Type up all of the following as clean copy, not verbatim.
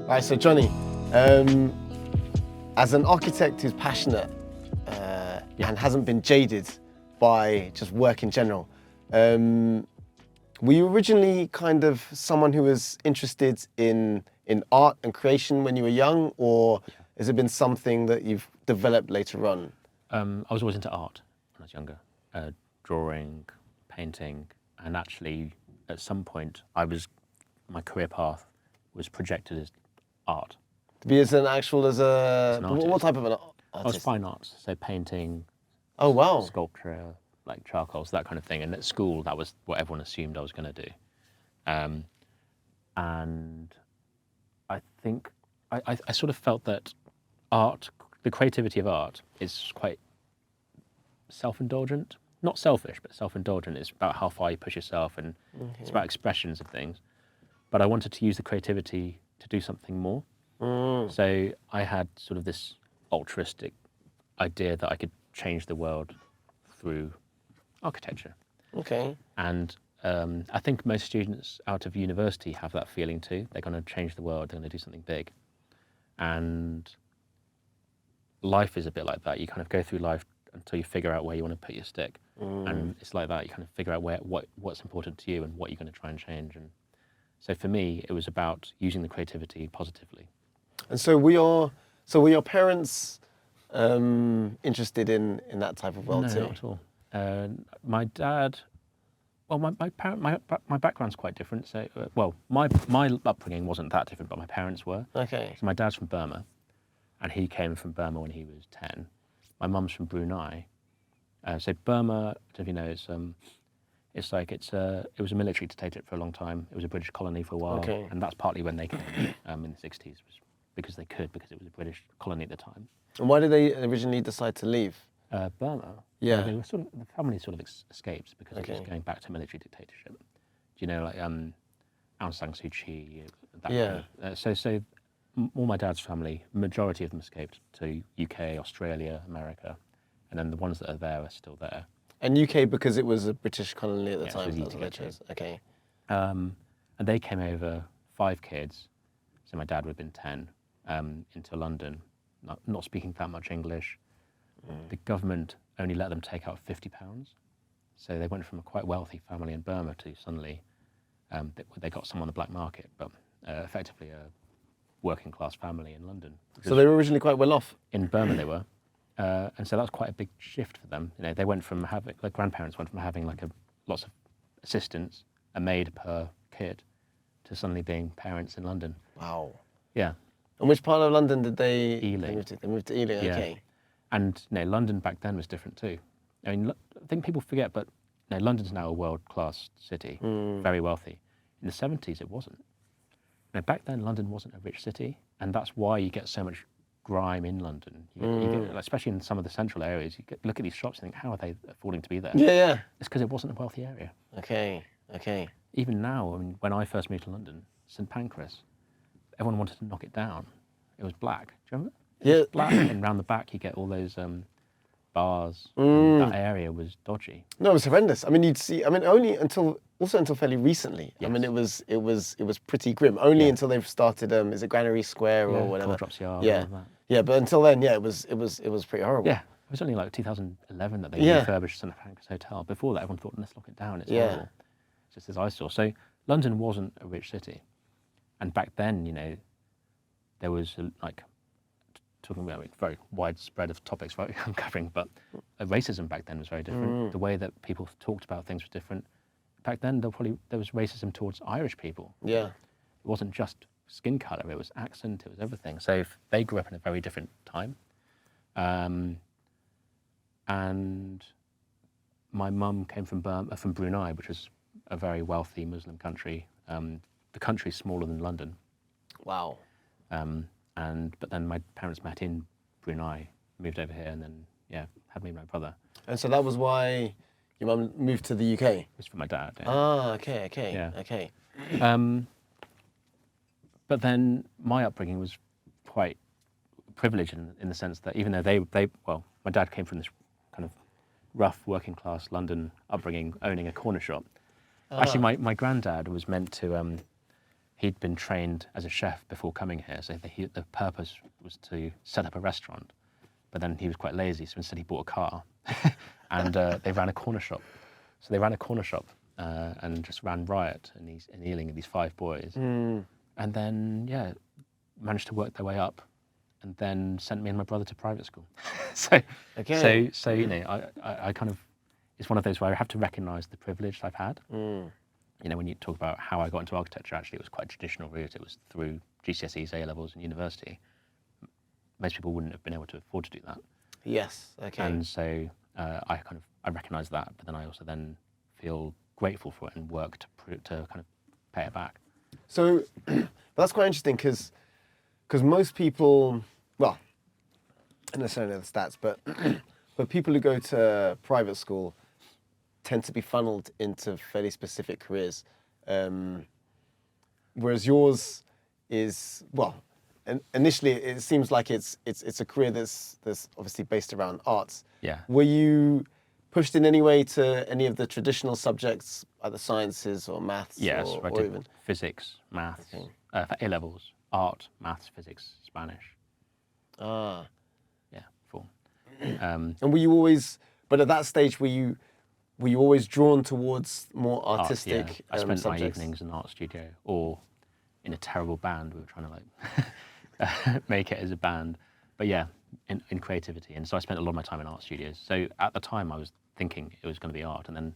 Right, so Jonny, as an architect who's passionate and hasn't been jaded by just work in general, were you originally kind of someone who was interested in art and creation when you were young, or has it been something that you've developed later on? I was always into art when I was younger, drawing, painting, and actually at some point my career path was projected as art. To be as an artist. What type of an artist? I was fine arts, so painting, Oh wow, sculpture, like charcoals, that kind of thing. And at school, that was what everyone assumed I was going to do. And I think I sort of felt that art, the creativity of art, is quite self-indulgent. Not selfish, but self-indulgent. It's about how far you push yourself, and it's about expressions of things. But I wanted to use the creativity to do something more. So I had sort of this altruistic idea that I could change the world through architecture. Okay. And I think most students out of university have that feeling too. They're going to change the world, they're going to do something big. And life is a bit like that. You kind of go through life until you figure out where you want to put your stick. And it's like that. You kind of figure out what's important to you and what you're going to try and change. And so for me, it was about using the creativity positively. And so were your parents interested in that type of world No, too? not at all. My dad, well, my background's quite different. So, my upbringing wasn't that different, but my parents were. Okay. So my dad's from Burma, and he came from Burma when he was 10. My mum's from Brunei. So Burma, I don't know if you know, it was a military dictatorship for a long time. It was a British colony for a while, and that's partly when they came in the 60s, was because it was a British colony at the time. And why did they originally decide to leave? Burma. Yeah. They were the family sort of escaped because it was going back to military dictatorship. Do you know, like Aung San Suu Kyi? So all my dad's family, majority of them escaped to UK, Australia, America, and then the ones that are there are still there. And UK because it was a British colony at the time. So that's what they chose. Okay. And they came over, 5 kids. So my dad would have been 10, into London, not speaking that much English. The government only let them take out £50. So they went from a quite wealthy family in Burma to suddenly, they got some on the black market, but effectively a working class family in London. So they were originally quite well off? In Burma they were. And so that was quite a big shift for them. You know, they went from grandparents went from having lots of assistants, a maid per kid, to suddenly being parents in London. Wow. Yeah. And which part of London did they Ealing. move to? They moved to Ealing, Yeah. okay. And London back then was different too. I mean, I think people forget, but London's now a world-class city, very wealthy. In the 70s, it wasn't. Back then, London wasn't a rich city, and that's why you get so much grime in London. You get, especially in some of the central areas, look at these shops and think, how are they affording to be there? Yeah. It's because it wasn't a wealthy area. Okay. Even now, I mean, when I first moved to London, St Pancras, everyone wanted to knock it down. It was black. Do you remember? Yeah. Black, and round the back you get all those bars. That area was dodgy. No, it was horrendous. I mean, you'd see. I mean, until fairly recently. Yes. I mean, it was pretty grim. Only until they've started. Is it Granary Square or whatever? Drops Yard. Yeah. All of that. Yeah, but until then, it was pretty horrible. Yeah, it was only like 2011 that they refurbished St Pancras Hotel. Before that, everyone thought, let's lock it down. It's horrible. It's just this eyesore. So London wasn't a rich city, and back then, there was talking about very widespread of topics I'm covering, but racism back then was very different. The way that people talked about things was different. Back then, there was racism towards Irish people. Yeah. It wasn't just skin colour, it was accent, it was everything. So they grew up in a very different time. And my mum came from Brunei, which was a very wealthy Muslim country. The country's smaller than London. Wow. But then my parents met in Brunei, moved over here, and then had me and my brother. And so that was why your mum moved to the UK. It was for my dad. Yeah. Ah, okay. Yeah. Okay. But then my upbringing was quite privileged in the sense that even though my dad came from this kind of rough working class London upbringing, owning a corner shop. Actually, my granddad was meant to he'd been trained as a chef before coming here, so the purpose was to set up a restaurant. But then he was quite lazy, so instead he bought a car, and they ran a corner shop. So they ran a corner shop and just ran riot in Ealing, these 5 boys, and then managed to work their way up, and then sent me and my brother to private school. so you know, I kind of, it's one of those where I have to recognise the privilege I've had. You know, when you talk about how I got into architecture, actually it was quite a traditional route. It was through GCSEs, A-levels and university. Most people wouldn't have been able to afford to do that. Yes, okay. And so I recognise that, but then I also then feel grateful for it and work to kind of pay it back. So that's quite interesting because most people, well, I don't necessarily know the stats, but people who go to private school tend to be funneled into fairly specific careers, whereas yours is, well, initially it seems like it's a career that's obviously based around arts. Yeah. Were you pushed in any way to any of the traditional subjects, either sciences or maths? Yes, or I did even physics, maths, Okay. For A-levels, art, maths, physics, Spanish. Ah. Yeah, 4. And were you always, but at that stage, were you always drawn towards more artistic Arts, yeah. I spent subjects? my evenings in an art studio or in a terrible band. We were trying to like make it as a band. But yeah, in creativity. And so I spent a lot of my time in art studios. So at the time I was thinking it was going to be art, and then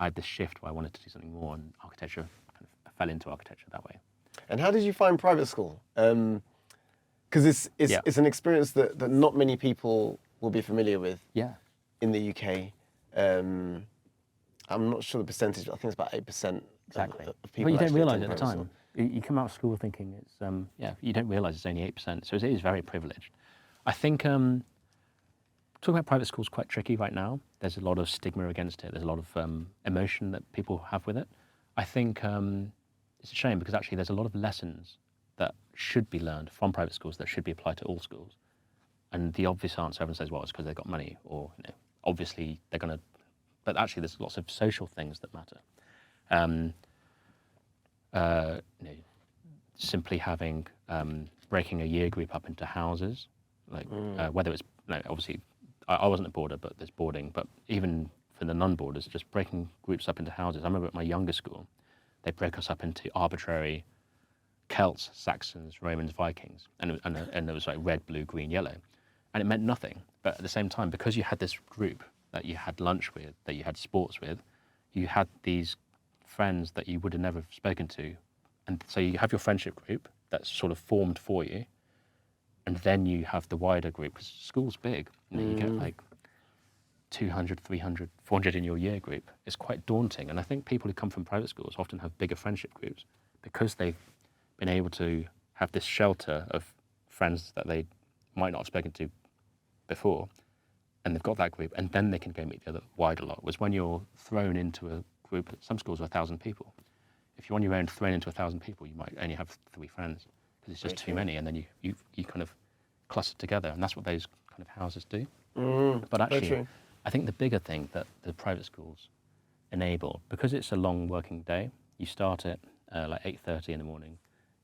I had this shift where I wanted to do something more, and architecture kind of fell into architecture that way. And how did you find private school? Because it's an experience that not many people will be familiar with. Yeah. In the UK. I'm not sure the percentage. I think it's about 8%. Exactly. Of people. But you don't actually realise attend at the private time. You come out of school thinking it's you don't realise it's only 8%. So it is very privileged. I think talking about private schools is quite tricky right now. There's a lot of stigma against it. There's a lot of emotion that people have with it. I think it's a shame because actually there's a lot of lessons that should be learned from private schools that should be applied to all schools. And the obvious answer, everyone says, well, it's because they've got money, or you know, obviously they're going to, but actually there's lots of social things that matter. You know, simply having, breaking a year group up into houses, like whether it's, no, obviously I wasn't a boarder, but there's boarding, but even for the non-boarders, just breaking groups up into houses. I remember at my younger school, they broke us up into arbitrary Celts, Saxons, Romans, Vikings, and there was like red, blue, green, yellow. And it meant nothing. But at the same time, because you had this group that you had lunch with, that you had sports with, you had these friends that you would have never spoken to. And so you have your friendship group that's sort of formed for you. And then you have the wider group, because school's big. You know, you get like 200, 300, 400 in your year group. It's quite daunting. And I think people who come from private schools often have bigger friendship groups because they've been able to have this shelter of friends that they might not have spoken to before, and they've got that group, and then they can go meet the other wider lot. Was when you're thrown into a group, some schools are 1,000 people. If you're on your own thrown into 1,000 people, you might only have 3 friends because it's just too many, and then you kind of cluster together, and that's what those kind of houses do. But actually, I think the bigger thing that the private schools enable, because it's a long working day, you start at like 8:30 in the morning,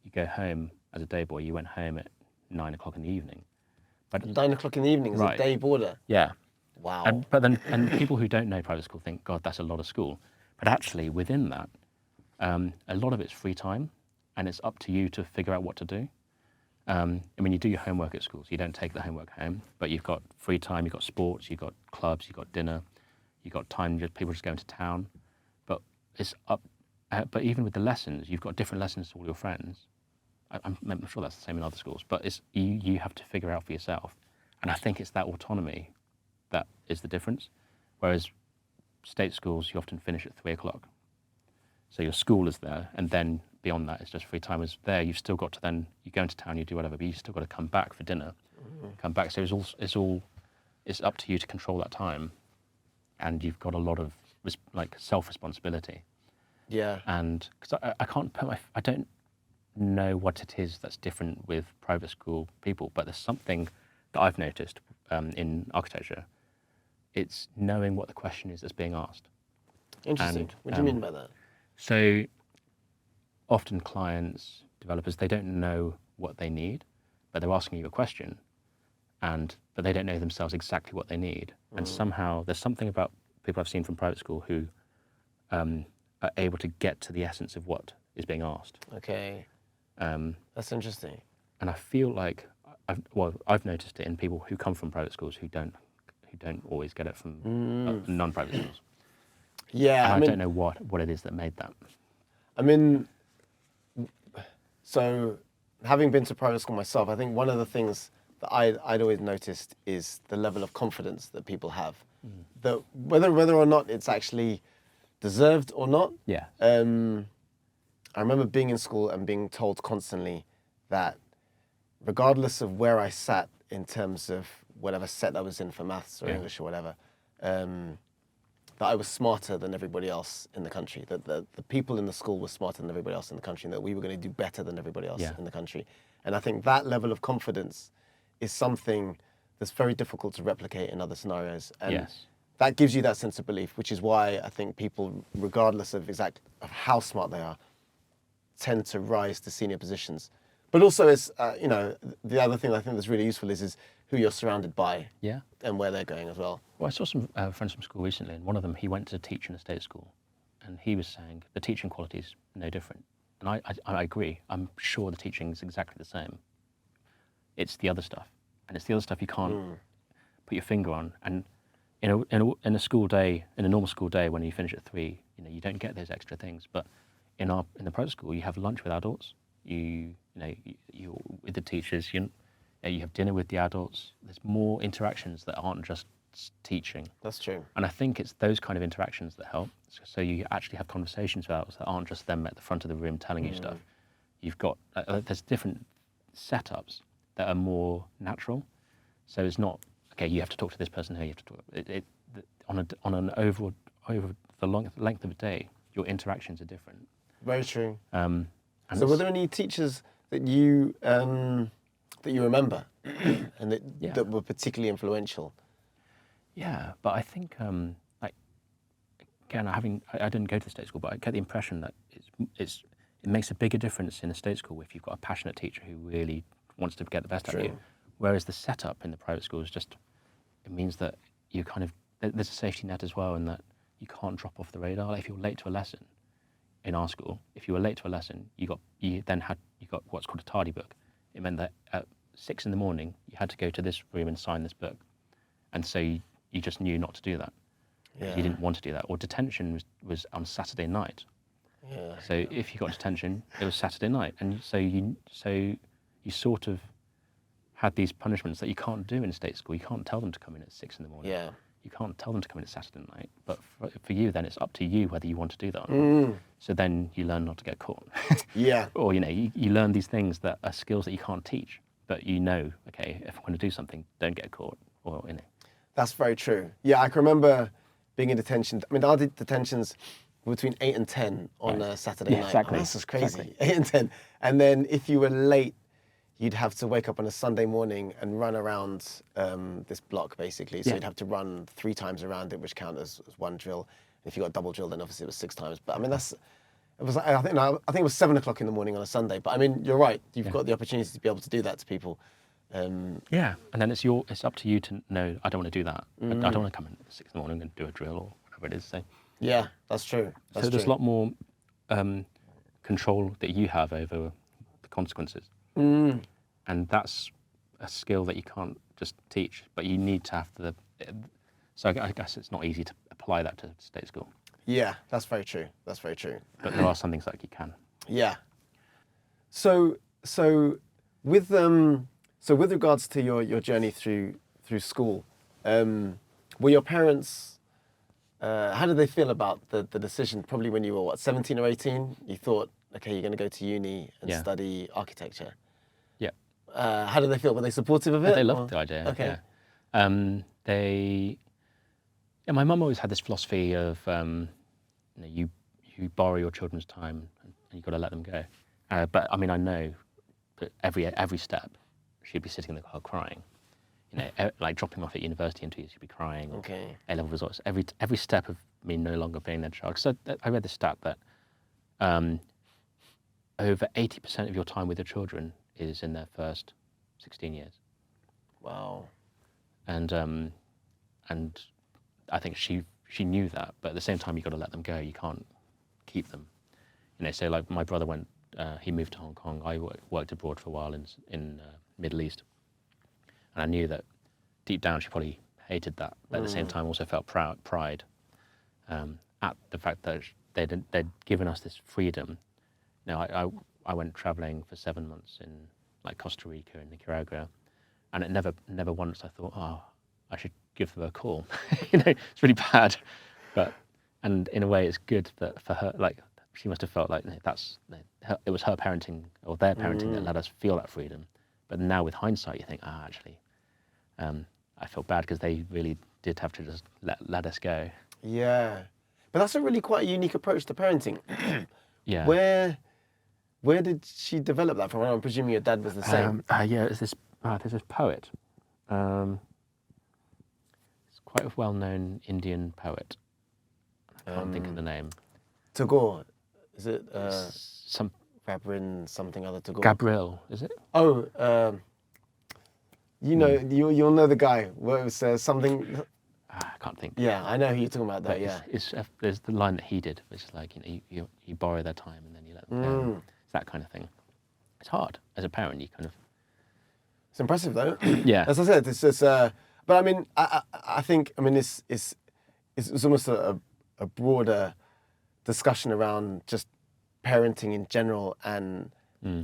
you go home as a day boy, you went home at 9 o'clock in the evening. But 9 o'clock in the evening is a day boarder. Yeah. Wow. And people who don't know private school think, God, that's a lot of school. But actually, within that, a lot of it's free time, and it's up to you to figure out what to do. I mean, you do your homework at school, so you don't take the homework home, but you've got free time, you've got sports, you've got clubs, you've got dinner, you've got time, people just going to town. But it's up. But even with the lessons, you've got different lessons to all your friends. I'm sure that's the same in other schools, but it's you have to figure out for yourself. And I think it's that autonomy that is the difference. Whereas state schools, you often finish at 3 o'clock. So your school is there, and then beyond that, it's just free time. As there, you've still got to then, you go into town, you do whatever, but you've still got to come back for dinner, come back. So it's up to you to control that time. And you've got a lot of like self-responsibility. Yeah. And because I don't know what it is that's different with private school people, but there's something that I've noticed in architecture. It's knowing what the question is that's being asked. Interesting. What do you mean by that? So often clients, developers, they don't know what they need, but they're asking you a question, but they don't know themselves exactly what they need. And somehow there's something about people I've seen from private school who are able to get to the essence of what is being asked. Okay. That's interesting. And I feel like, I've noticed it in people who come from private schools who don't always get it from non-private schools. Yeah, And I don't know what it is that made that. I mean, so having been to private school myself, I think one of the things that I'd always noticed is the level of confidence that people have. That whether or not it's actually deserved or not. Yeah. I remember being in school and being told constantly that regardless of where I sat in terms of whatever set I was in for maths or English or whatever, that I was smarter than everybody else in the country, that the people in the school were smarter than everybody else in the country, and that we were going to do better than everybody else in the country. And I think that level of confidence is something that's very difficult to replicate in other scenarios. And that gives you that sense of belief, which is why I think people, regardless of how smart they are, tend to rise to senior positions. But also, it's the other thing I think that's really useful is who you're surrounded by, and where they're going as well. Well, I saw some friends from school recently, and one of them, he went to teach in a state school, and he was saying the teaching quality is no different. And I agree. I'm sure the teaching is exactly the same. It's the other stuff, and it's the other stuff you can't put your finger on. And in a school day, in a normal school day, when you finish at 3, you don't get those extra things. But in the private school, you have lunch with adults. You with the teachers. You have dinner with the adults. There's more interactions that aren't just teaching. That's true. And I think it's those kind of interactions that help. So you actually have conversations with adults that aren't just them at the front of the room telling you stuff. You've got there's different setups that are more natural. So it's not okay. You have to talk to this person here. You have to talk over the length of a day. Your interactions are different. Very true. So were there any teachers that you remember and that were particularly influential? Yeah, but I think again, I didn't go to the state school, but I get the impression that it makes a bigger difference in a state school if you've got a passionate teacher who really wants to get the best out of you. Whereas the setup in the private school is it means that you there's a safety net as well, in that you can't drop off the radar. Like if you're late to a lesson in our school, if you were late to a lesson, you got what's called a tardy book. It meant that at 6 a.m, you had to go to this room and sign this book, and so you just knew not to do that. You didn't want to do that. Or detention was on Saturday night. So if you got detention, it was Saturday night, and so you sort of had these punishments that you can't do in a state school. You can't tell them to come in at 6 a.m. You can't tell them to come in at Saturday night. But for you, then it's up to you whether you want to do that or not. So then you learn not to get caught. Or you learn these things that are skills that you can't teach, but okay, if I'm going to do something, don't get caught. That's very true. Yeah, I can remember being in detention. I mean, I did detentions between 8 and 10 on a Saturday night. Exactly. Oh, this is crazy. Exactly. 8 and 10. And then if you were late, you'd have to wake up on a Sunday morning and run around this block, basically. So you'd have to run 3 times around it, which counted as one drill. If you got double drill, then obviously it was 6 times. But I mean, I think it was 7 o'clock in the morning on a Sunday. But I mean, you're right. You've got the opportunity to be able to do that to people. And then it's up to you to know, I don't want to do that. I don't want to come in at 6 a.m. and do a drill or whatever it is. So yeah, that's true. So there's a lot more control that you have over the consequences. And that's a skill that you can't just teach, but you need to have so I guess it's not easy to apply that to state school. Yeah, that's very true. That's very true. But there are some things that you can. Yeah. So with regards to your journey through school, were your parents, how did they feel about the decision? Probably when you were 17 or 18, you thought, okay, you're going to go to uni and study architecture. Yeah. How did they feel? Were they supportive of it? They loved the idea. Okay. Yeah. My mum always had this philosophy of, you borrow your children's time and you've got to let them go. But I mean, I know that every step, she'd be sitting in the car crying. Like dropping off at university interviews, she'd be crying. Okay. A-level results. Every step of me no longer being their child. So I read the stat that over 80% of your time with your children is in their first 16 years. Wow. And I think she knew that, but at the same time, you've got to let them go. You can't keep them. So like my brother went, he moved to Hong Kong. I worked abroad for a while in Middle East. And I knew that deep down she probably hated that, but at the same time also felt pride at the fact that they'd given us this freedom. Now, I went traveling for 7 months in like Costa Rica and Nicaragua, and it never once I thought, oh, I should give them a call. It's really bad, and in a way it's good that for her, like she must have felt like it was her parenting or their parenting that let us feel that freedom. But now with hindsight, you think, actually, I felt bad because they really did have to just let us go. Yeah, but that's a really quite unique approach to parenting. Yeah. Where did she develop that from? I'm presuming your dad was the same. There's this poet. It's quite a well-known Indian poet. I can't think of the name. Tagore, is it? Some Rabin something other Tagore. Gabriel, is it? Oh, you'll know the guy. Where it was something. I can't think. Yeah, I know who you're talking about. Though, But yeah. There's the line that he did, which is like you borrow their time and then you let them go. It's that kind of thing. It's hard as a parent. You kind of. It's impressive though. Yeah. As I said, it's just. But I mean, I think it's almost a broader discussion around just parenting in general and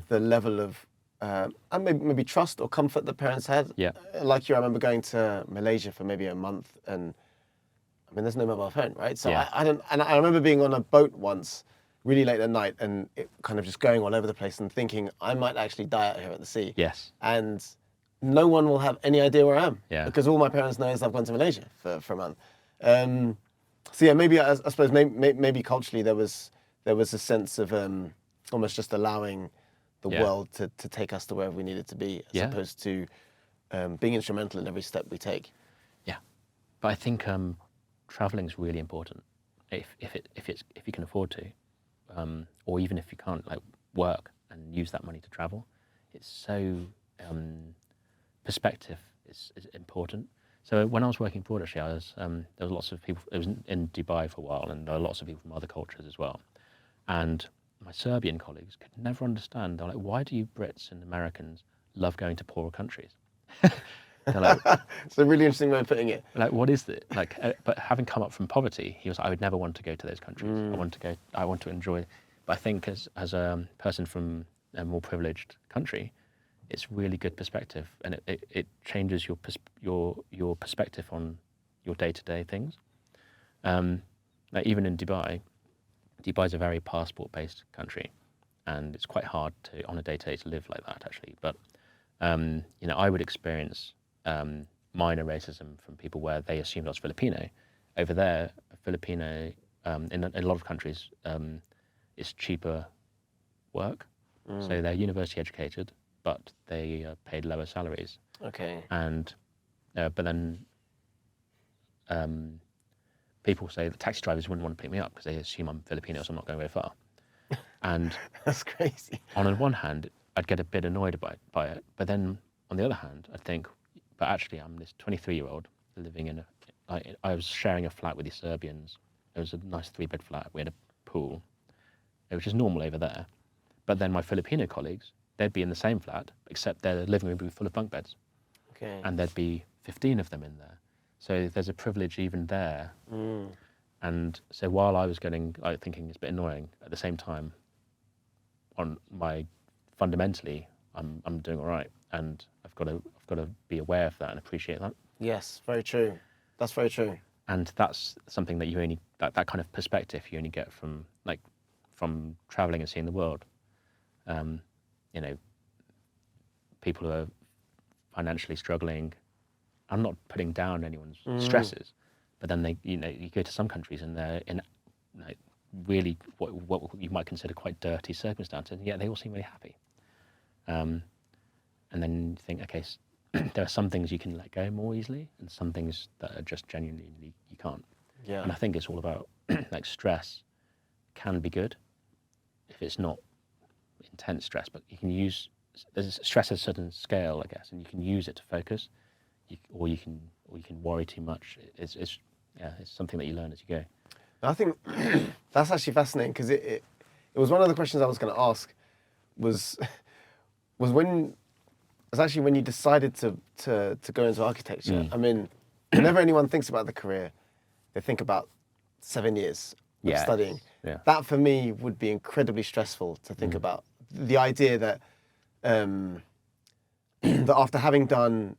the level of and maybe trust or comfort that parents had. Yeah. Like I remember going to Malaysia for maybe a month, and there's no mobile phone, right? So Yeah. I remember being on a boat once, really late at night, and it kind of just going all over the place and thinking I might actually die out here at the sea. Yes. And no one will have any idea where I am. Yeah. Because all my parents know is I've gone to Malaysia for a month. So yeah, maybe I suppose maybe culturally there was a sense of almost just allowing the world to take us to wherever we needed to be, as opposed to being instrumental in every step we take. Yeah, but I think traveling is really important if you can afford to, or even if you can't, like work and use that money to travel. It's so perspective is important. So when I was working abroad, actually, there was lots of people. It was in Dubai for a while, and there were lots of people from other cultures as well. And my Serbian colleagues could never understand. They're like, "Why do you Brits and Americans love going to poorer countries?" They're like, it's a really interesting way of putting it. Like, what is it? Like, but having come up from poverty, he was like, I would never want to go to those countries. I want to enjoy. But I think as a person from a more privileged country, it's really good perspective, and it changes your perspective on your day-to-day things. Like even in Dubai is a very passport-based country, and it's quite hard to on a day-to-day to live like that actually. But I would experience minor racism from people where they assumed I was Filipino. Over there, a Filipino in a lot of countries is cheaper work, so they're university educated, but they paid lower salaries. Okay. And but then people say that taxi drivers wouldn't want to pick me up because they assume I'm Filipino, so I'm not going very far. And that's crazy. On the one hand, I'd get a bit annoyed by it, but then on the other hand, I'd think, but actually, I'm this 23-year-old living in I was sharing a flat with the Serbians. It was a nice 3-bed flat. We had a pool, which is normal over there. But then my Filipino colleagues, they'd be in the same flat, except their living room would be full of bunk beds. Okay. And there'd be 15 of them in there. So there's a privilege even there. And so while I was thinking it's a bit annoying, at the same time, fundamentally, I'm doing all right, and I've got to be aware of that and appreciate that. Yes, very true. That's very true. And that's something that you only that kind of perspective you only get from traveling and seeing the world. People who are financially struggling. I'm not putting down anyone's stresses, but then you go to some countries and they're in really what you might consider quite dirty circumstances, and yet they all seem really happy. And then you think, okay, there are some things you can let go more easily, and some things that are just genuinely you can't. Yeah. And I think it's all about like stress can be good if it's not intense stress, but you can use there's stress at a certain scale, I guess, and you can use it to focus, or you can worry too much. It's something that you learn as you go. I think that's actually fascinating because it was one of the questions I was going to ask was actually when you decided to go into architecture. I mean, whenever anyone thinks about the career, they think about 7 years of studying. Yeah. That for me would be incredibly stressful to think about. The idea that that after having done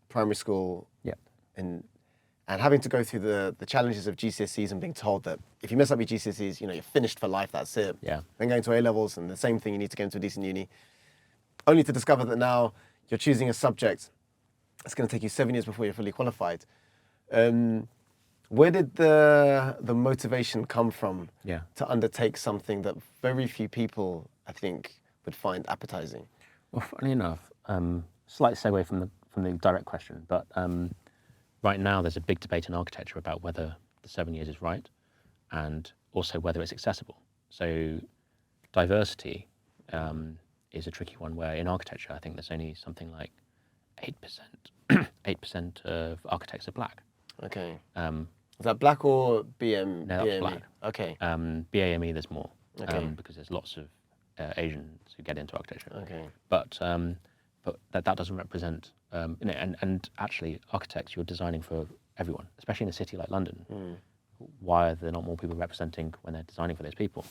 primary school and having to go through the challenges of GCSEs and being told that if you mess up your GCSEs, you're finished for life, that's it. Yeah. Then going to A-levels and the same thing, you need to get into a decent uni. Only to discover that now you're choosing a subject that's going to take you 7 years before you're fully qualified. Where did the motivation come from to undertake something that very few people, I think, would find appetizing? Well, funny enough, slight segue from the direct question, but right now there's a big debate in architecture about whether the 7 years is right and also whether it's accessible. So diversity is a tricky one where in architecture I think there's only something like 8% of architects are black. Okay. Is that black or BM? No, that's black. Okay. BAME there's more because there's lots of Asians who get into architecture. Okay. But that doesn't represent, and actually architects, you're designing for everyone, especially in a city like London. Why are there not more people representing when they're designing for those people?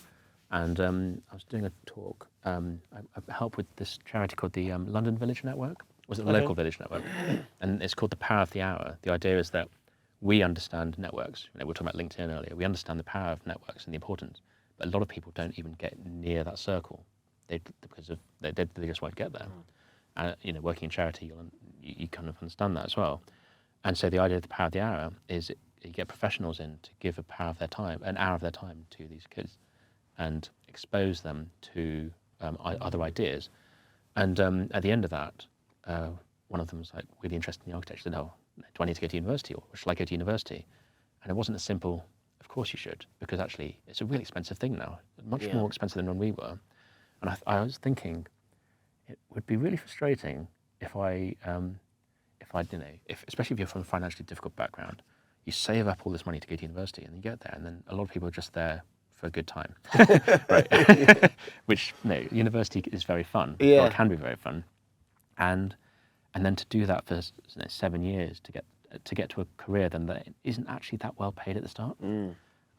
And I was doing a talk, I helped with this charity called the London Village Network, was it the Local Village Network? And it's called the Power of the Hour. The idea is that we understand networks. We were talking about LinkedIn earlier. We understand the power of networks and the importance, but a lot of people don't even get near that circle because they just won't get there. Working in charity, you kind of understand that as well. And so the idea of the power of the hour is you get professionals in to give an hour of their time to these kids and expose them to other ideas. And at the end of that, one of them was like really interested in the architecture. Said, "Oh, do I need to go to university, or shall I go to university?" And it wasn't as simple. Of course you should, because actually it's a really expensive thing now, much more expensive than when we were. And I was thinking, it would be really frustrating especially if you're from a financially difficult background, you save up all this money to go to university, and you get there, and then a lot of people are just there for a good time, right? Which university is very fun, or it can be very fun, and then to do that for 7 years to get to a career then that isn't actually that well paid at the start.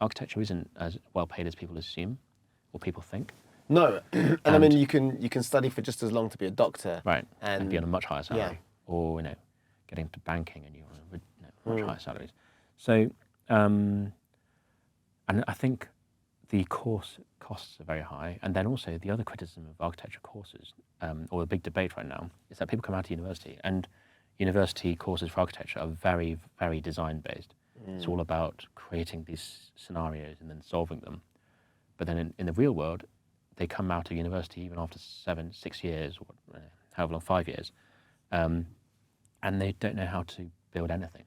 Architecture isn't as well paid as people assume or people think. No, and I mean you can study for just as long to be a doctor, right, and be on a much higher salary, or getting into banking and you're on much higher salaries. So, and I think the course costs are very high, and then also the other criticism of architecture courses, or the big debate right now, is that people come out of university, and university courses for architecture are very, very design based. It's all about creating these scenarios and then solving them. But then in the real world, they come out of university even after 6 years, or however long, 5 years, and they don't know how to build anything.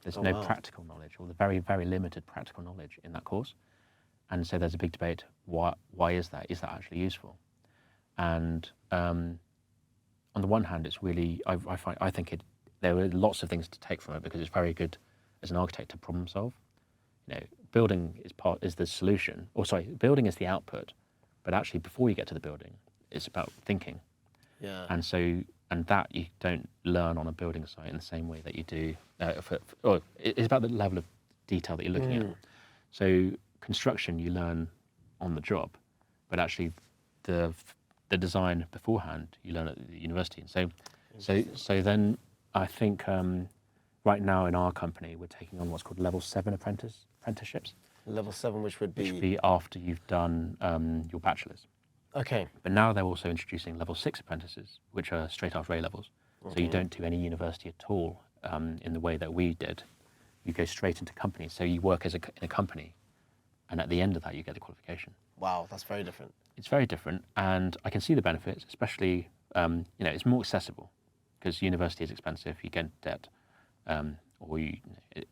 There's no practical knowledge, or the very, very limited practical knowledge in that course. And so there's a big debate, why is that? Is that actually useful? And on the one hand, it's really, I think there are lots of things to take from it, because it's very good as an architect to problem solve. Building is the solution, building is the output, but actually before you get to the building, it's about thinking. Yeah. And that you don't learn on a building site in the same way that you do, it's about the level of detail that you're looking at. So construction you learn on the job, but actually the design beforehand you learn at the university. And so then I think right now in our company we're taking on what's called level 7 apprenticeships. Level 7, which would be after you've done your bachelor's. Okay. But now they're also introducing level 6 apprentices, which are straight after A-levels. So you don't do any university at all in the way that we did. You go straight into companies. So you work in a company, and at the end of that you get the qualification. Wow, that's very different. It's very different, and I can see the benefits, especially, it's more accessible, because university is expensive, you get debt,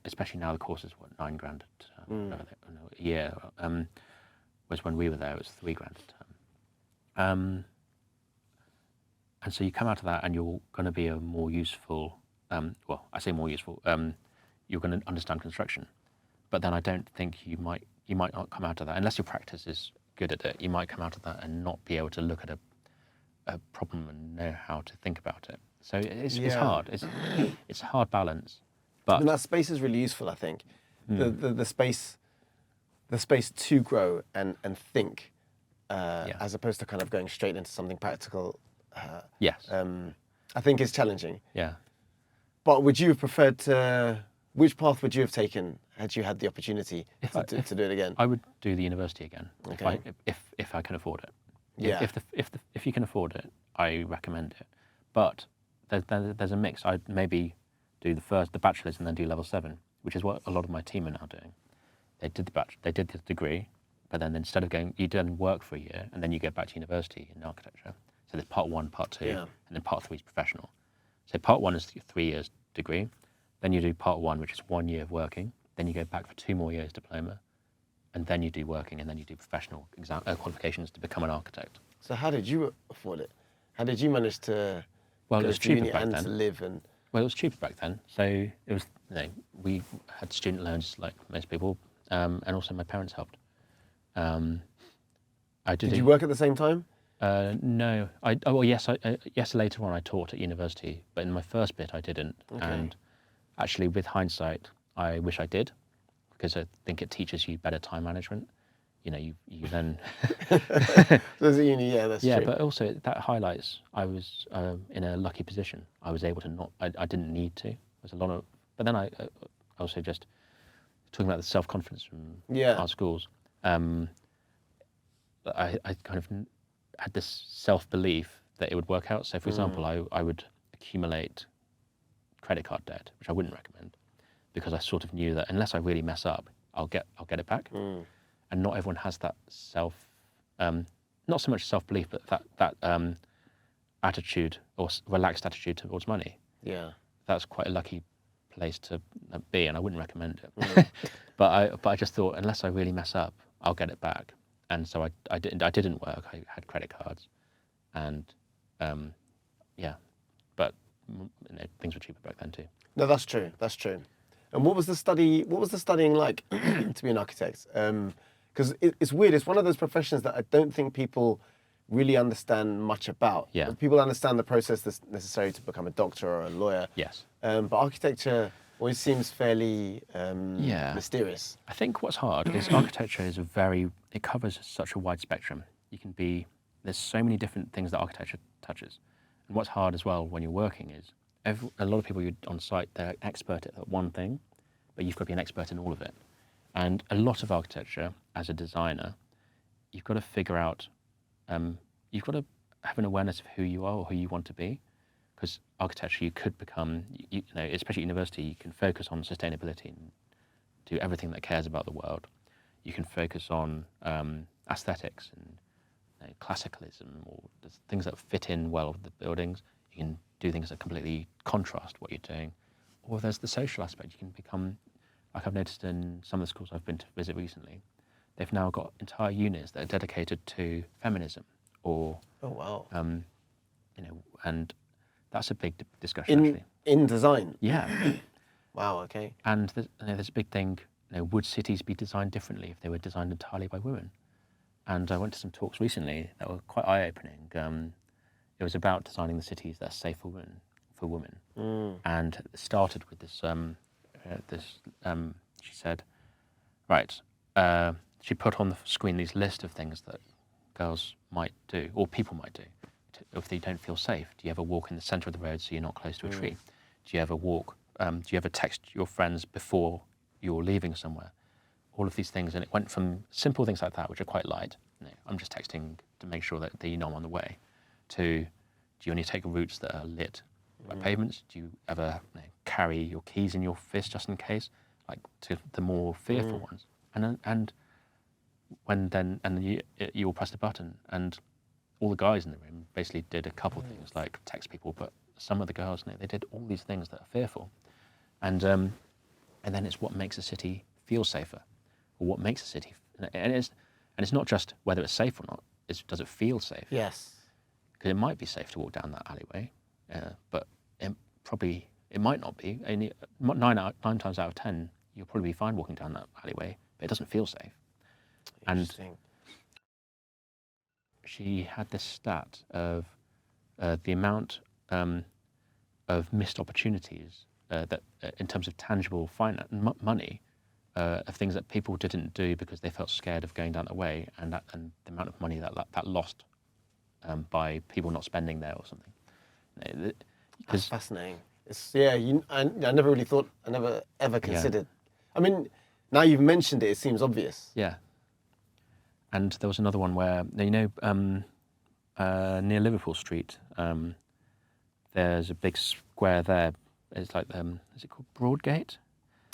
especially now the course is, $9,000 a year, whereas when we were there it was $3,000 a term. And so you come out of that and you're going to be a more useful, well, I say more useful, you're going to understand construction. But then I don't think you might not come out of that, unless your practice is good at it, you might come out of that and not be able to look at a problem and know how to think about it. So it's hard. It's a hard balance. But and that space is really useful, I think. The space to grow and think, as opposed to kind of going straight into something practical. Yes. I think is challenging. Yeah. But would you have preferred to? Which path would you have taken had you had the opportunity to do it again? I would do the university again, Okay. if I can afford it. Yeah. If you can afford it, I recommend it. But there's a mix. I'd maybe do the bachelor's and then do level 7, which is what a lot of my team are now doing. They did the degree, but then instead of going, you then work for a year and then you go back to university in architecture. So there's part 1, part 2, and then part 3 is professional. So part 1 is 3 years degree. Then you do part 1, which is 1 year of working. Then you go back for 2 more years diploma, and then you do working, and then you do professional qualifications to become an architect. So how did you afford it? How did you manage to? Well, it was cheaper back and then. to live and. Well, it was cheaper back then. So it was, we had student loans like most people, and also my parents helped. Did you work at the same time? No. Yes, later on I taught at university, but in my first bit I didn't. Okay. And actually, with hindsight, I wish I did, because I think it teaches you better time management. You then. There's a uni, that's true. Yeah, but also that highlights I was in a lucky position. I was able to not. I didn't need to. There's a lot of. But then I also just talking about the self-confidence from our schools. I kind of had this self-belief that it would work out. So, for example, I would accumulate credit card debt, which I wouldn't recommend, because I sort of knew that unless I really mess up, I'll get it back. And not everyone has that not so much self-belief, but that attitude or relaxed attitude towards money. Yeah. That's quite a lucky place to be, and I wouldn't recommend it. But I just thought, unless I really mess up, I'll get it back. And so I didn't work. I had credit cards, and but things were cheaper back then too. No, that's true. That's true. And what was the studying like to be an architect? Because it's weird. It's one of those professions that I don't think people really understand much about. Yeah. People understand the process that's necessary to become a doctor or a lawyer. Yes. But architecture always seems fairly mysterious. I think what's hard is architecture is it covers such a wide spectrum. There's so many different things that architecture touches. And what's hard as well when you're working is a lot of people you're on site, they're expert at that one thing, but you've got to be an expert in all of it. And a lot of architecture, as a designer, you've got to figure out, you've got to have an awareness of who you are or who you want to be. Because architecture, you could become, especially at university, you can focus on sustainability and do everything that cares about the world. You can focus on aesthetics and classicalism, or the things that fit in well with the buildings. You can do things that completely contrast what you're doing. Or there's the social aspect. You can become, like I've noticed in some of the schools I've been to visit recently, they've now got entire units that are dedicated to feminism or... Oh, wow. And that's a big discussion, actually. In design? Yeah. Wow, okay. And there's a big thing, would cities be designed differently if they were designed entirely by women? And I went to some talks recently that were quite eye-opening. It was about designing the cities that are safe for women. And it started with this, she said, right, she put on the screen these list of things that girls might do, or people might do, if they don't feel safe. Do you ever walk in the centre of the road so you're not close to a tree? Do you ever text your friends before you're leaving somewhere? All of these things, and it went from simple things like that, which are quite light, I'm just texting to make sure that you know I'm on the way, to do you only take routes that are lit by pavements? Do you ever carry your keys in your fist just in case? Like to the more fearful ones. And you all pressed a button, and all the guys in the room basically did a couple of things like text people, but some of the girls, they did all these things that are fearful. And then it's what makes a city feel safer, or what makes a city, and it's not just whether it's safe or not. does it feel safe? Yes. Because it might be safe to walk down that alleyway, but it might not be. Nine times out of 10, you'll probably be fine walking down that alleyway, but it doesn't feel safe. And she had this stat of the amount of missed opportunities that, in terms of tangible money, of things that people didn't do because they felt scared of going down that way, and the amount of money that lost by people not spending there or something. That's fascinating. I never really thought, I never ever considered. I mean, now you've mentioned it, it seems obvious. Yeah. And there was another one where, near Liverpool Street, there's a big square there. It's like, is it called Broadgate?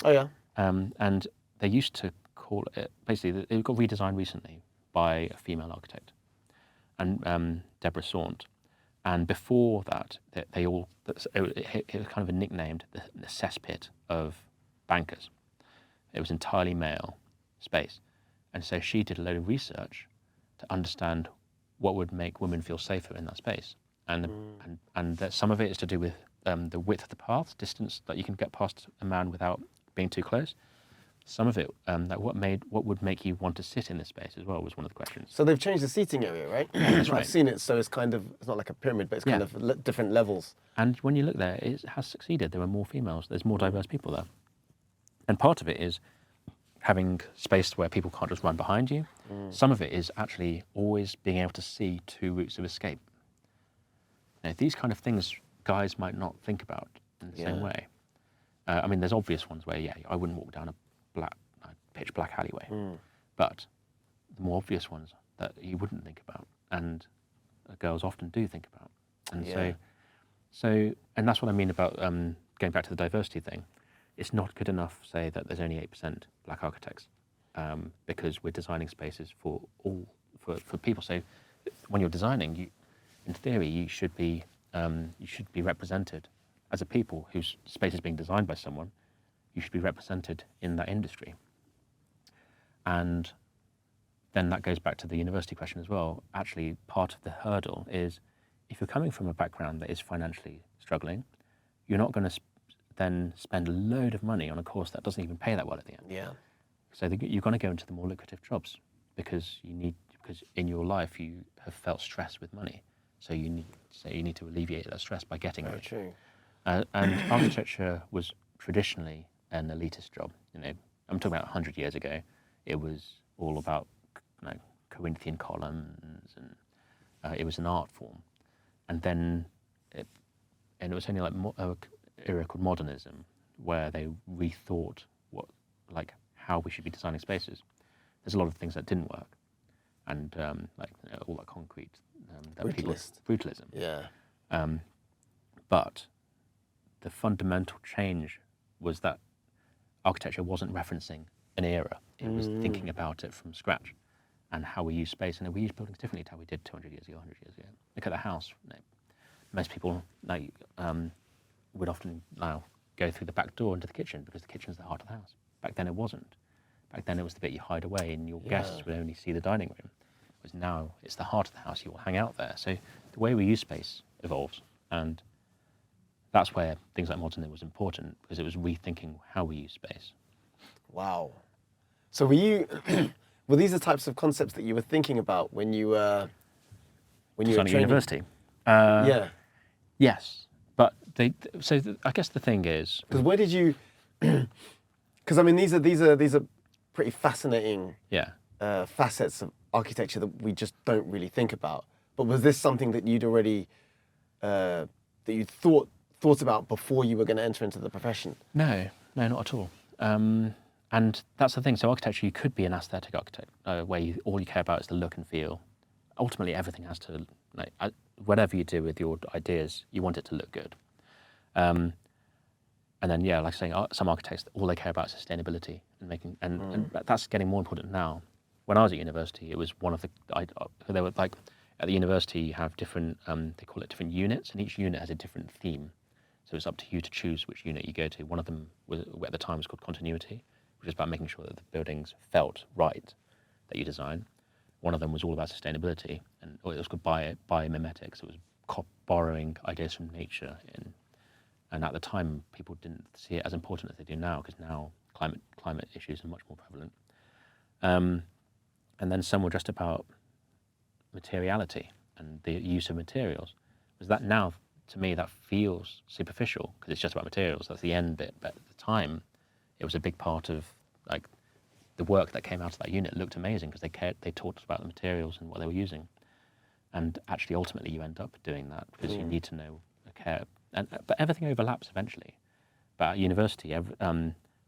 Oh, yeah. And they used to call it, basically, it got redesigned recently by a female architect, and Deborah Saunt. And before that, it was kind of nicknamed the cesspit of bankers. It was entirely male space. And so she did a load of research to understand what would make women feel safer in that space. And that some of it is to do with the width of the path, distance that you can get past a man without being too close. Some of it, what would make you want to sit in this space as well, was one of the questions. So they've changed the seating area, right? That's right. I've seen it, so it's not like a pyramid, but it's kind of different levels. And when you look there, it has succeeded. There are more females. There's more diverse people there. And part of it is having space where people can't just run behind you. Some of it is actually always being able to see two routes of escape. Now, these kind of things guys might not think about in the same way. I mean, there's obvious ones where, I wouldn't walk down a pitch black alleyway. But the more obvious ones that you wouldn't think about, and girls often do think about. And and that's what I mean about going back to the diversity thing. It's not good enough to say that there's only 8% black architects, because we're designing spaces for people. So when you're designing, in theory, you should be represented as a people whose space is being designed by someone. You should be represented in that industry. And then that goes back to the university question as well. Actually, part of the hurdle is, if you're coming from a background that is financially struggling, you're not going to then spend a load of money on a course that doesn't even pay that well at the end. Yeah. So you're going to go into the more lucrative jobs because in your life you have felt stress with money. So you need to alleviate that stress by getting rich. True. And architecture was traditionally an elitist job. I'm talking about 100 years ago. It was all about Corinthian columns, and it was an art form. And then it was only an era called modernism, where they rethought how we should be designing spaces. There's a lot of things that didn't work, and all that concrete, brutalism. Yeah. But the fundamental change was that architecture wasn't referencing an era. It was thinking about it from scratch and how we use space. And we use buildings differently to how we did 200 years ago, 100 years ago. Look at the house. Most people would often now go through the back door into the kitchen because the kitchen's the heart of the house. Back then it wasn't. Back then it was the bit you hide away and your guests would only see the dining room. Whereas now it's the heart of the house, you will hang out there. So the way we use space evolves, and that's where things like modernism was important, because it was rethinking how we use space. Wow. So were these the types of concepts that you were thinking about when you were Designing training? University? Yes, but I guess the thing is, because where did you? Because I mean, these are pretty fascinating facets of architecture that we just don't really think about. But was this something that you'd already that you thought about before you were going to enter into the profession? No, not at all. And that's the thing. So architecture, you could be an aesthetic architect, where all you care about is the look and feel. Ultimately, everything has to, whatever you do with your ideas, you want it to look good. And then, like saying, some architects, all they care about is sustainability and that's getting more important now. When I was at university, it was one of they were like, at the university you have different, they call it different units, and each unit has a different theme. So it's up to you to choose which unit you go to. One of them at the time was called continuity, which is about making sure that the buildings felt right that you design. one of them was all about sustainability, and it was called biomimetics. It was borrowing ideas from nature, and at the time people didn't see it as important as they do now, because now climate issues are much more prevalent. And then some were just about materiality and the use of materials. Was that now, to me, that feels superficial because it's just about materials. That's the end bit. But at the time, it was a big part of like the work that came out of that unit. Looked amazing because they taught us about the materials and what they were using. And actually, ultimately, you end up doing that because you need to know, but everything overlaps eventually. But at university,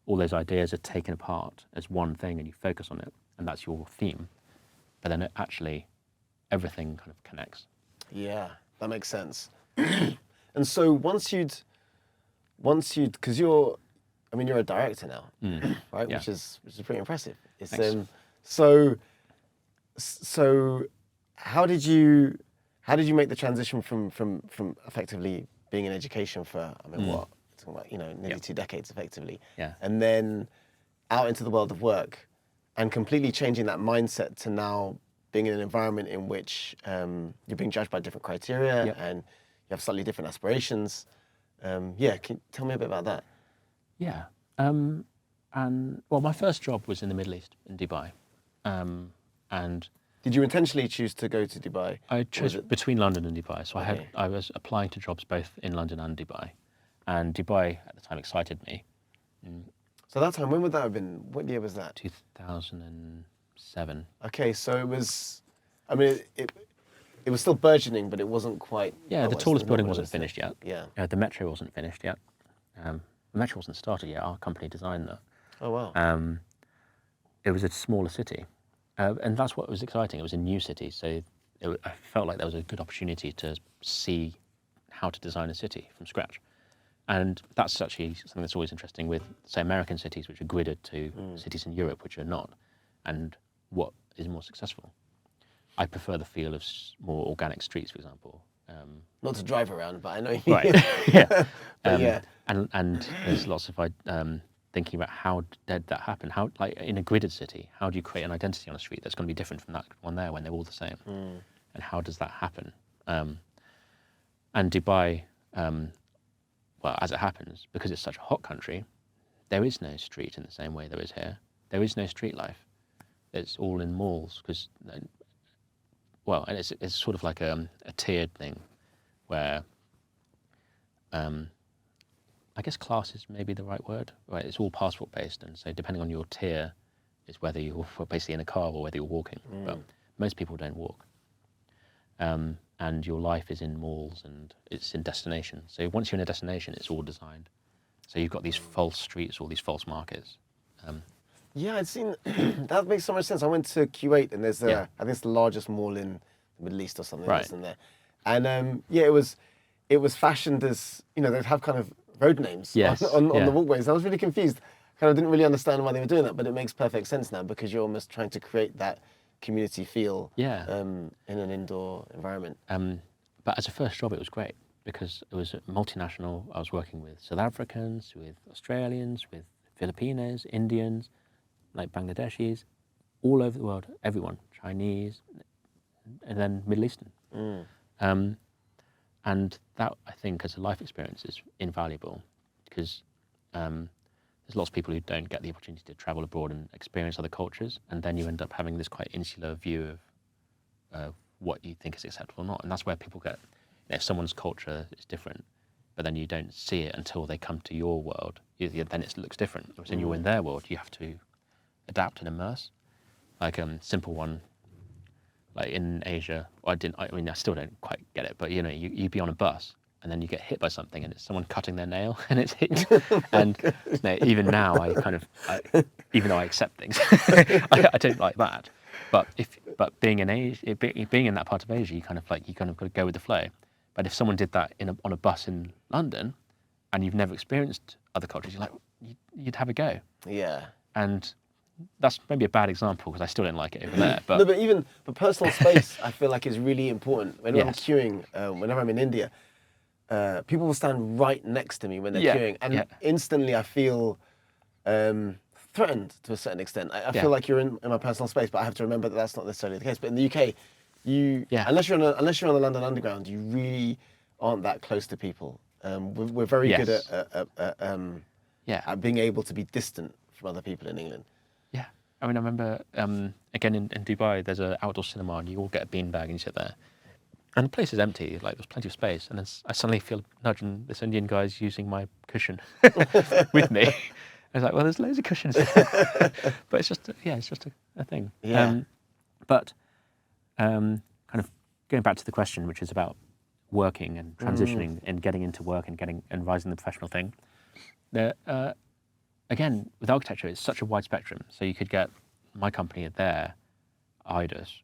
all those ideas are taken apart as one thing, and you focus on it, and that's your theme. But then actually, everything kind of connects. Yeah, that makes sense. And so once you'd, because you're a director now, right? Yeah. Which is pretty impressive. It's Thanks. so how did you make the transition from effectively being in education for what, talking about, nearly 2 decades effectively, Yeah. and then out into the world of work, and completely changing that mindset to now being in an environment in which you're being judged by different criteria and you have slightly different aspirations. Can you tell me a bit about that? Yeah. And well, my first job was in the Middle East, in Dubai. And Did you intentionally choose to go to Dubai? I chose between London and Dubai. So Okay. I was applying to jobs both in London and Dubai. And Dubai at the time excited me. So that time, when would that have been? What year was that? 2007. Okay, so it was, it was still burgeoning, but it wasn't quite. Yeah, the it's tallest not building what it wasn't is. finished yet. Yeah. The metro wasn't finished yet. The metro wasn't started yet. Our company designed that. Oh wow. It was a smaller city. And that's what was exciting. It was a new city. So I felt like there was a good opportunity to see how to design a city from scratch. And that's actually something that's always interesting with, say, American cities, which are gridded to cities in Europe, which are not, and what is more successful. I prefer the feel of more organic streets, for example. Not to drive around, but I know. Right. Yeah. But yeah. And there's lots of thinking about how did that happen? How, like in a gridded city, how do you create an identity on a street that's going to be different from that one there when they're all the same? And how does that happen? And Dubai, well, as it happens, because it's such a hot country, there is no street in the same way there is here. There is no street life. It's all in malls because, well, and it's sort of like a tiered thing where, I guess class is maybe the right word. Right, it's all passport based, and so depending on your tier, is whether you're basically in a car or whether you're walking. But most people don't walk. And your life is in malls and it's in destinations. So once you're in a destination, it's all designed. So you've got these false streets, all these false markets. Yeah, I'd seen. That makes so much sense. I went to Kuwait, and there's I think it's the largest mall in the Middle East or something. Right. Isn't there? And it was fashioned as, they'd have kind of road names on the walkways. I was really confused. Kind of didn't really understand why they were doing that, but it makes perfect sense now because you're almost trying to create that community feel in an indoor environment. But as a first job, it was great because it was multinational. I was working with South Africans, with Australians, with Filipinos, Indians, like Bangladeshis, all over the world, everyone, Chinese, and then Middle Eastern. And that, I think, as a life experience is invaluable because there's lots of people who don't get the opportunity to travel abroad and experience other cultures, and then you end up having this quite insular view of what you think is acceptable or not. And that's where people get, if someone's culture is different, but then you don't see it until they come to your world, then it looks different. Whereas when you're in their world, you have to adapt and immerse. Like a simple one, like in Asia, I still don't quite get it, but you'd be on a bus and then you get hit by something and it's someone cutting their nail and it's hit. And even now, even though I accept things, I don't like that. But being in Asia, being in that part of Asia, you kind of got to go with the flow. But if someone did that on a bus in London, and you've never experienced other cultures, you'd have a go. Yeah. And that's maybe a bad example because I still don't like it over there. But No, but even the personal space, I feel like is really important. Whenever I'm queuing, whenever I'm in India, people will stand right next to me when they're queuing, and instantly I feel threatened to a certain extent. I feel like you're in my personal space, but I have to remember that that's not necessarily the case. But in the UK, unless you're on the London Underground, you really aren't that close to people. We're very good at being able to be distant from other people in England. Yeah. I mean, I remember, again, in Dubai, there's an outdoor cinema and you all get a beanbag and you sit there. And the place is empty, like there's plenty of space. And then I suddenly feel nudging this Indian guy's using my cushion with me. I was like, well, there's loads of cushions here. But it's just, a thing. Yeah. Kind of going back to the question, which is about working and transitioning and getting into work and rising the professional thing. Again, with architecture, it's such a wide spectrum. So you could get my company there, IDUS.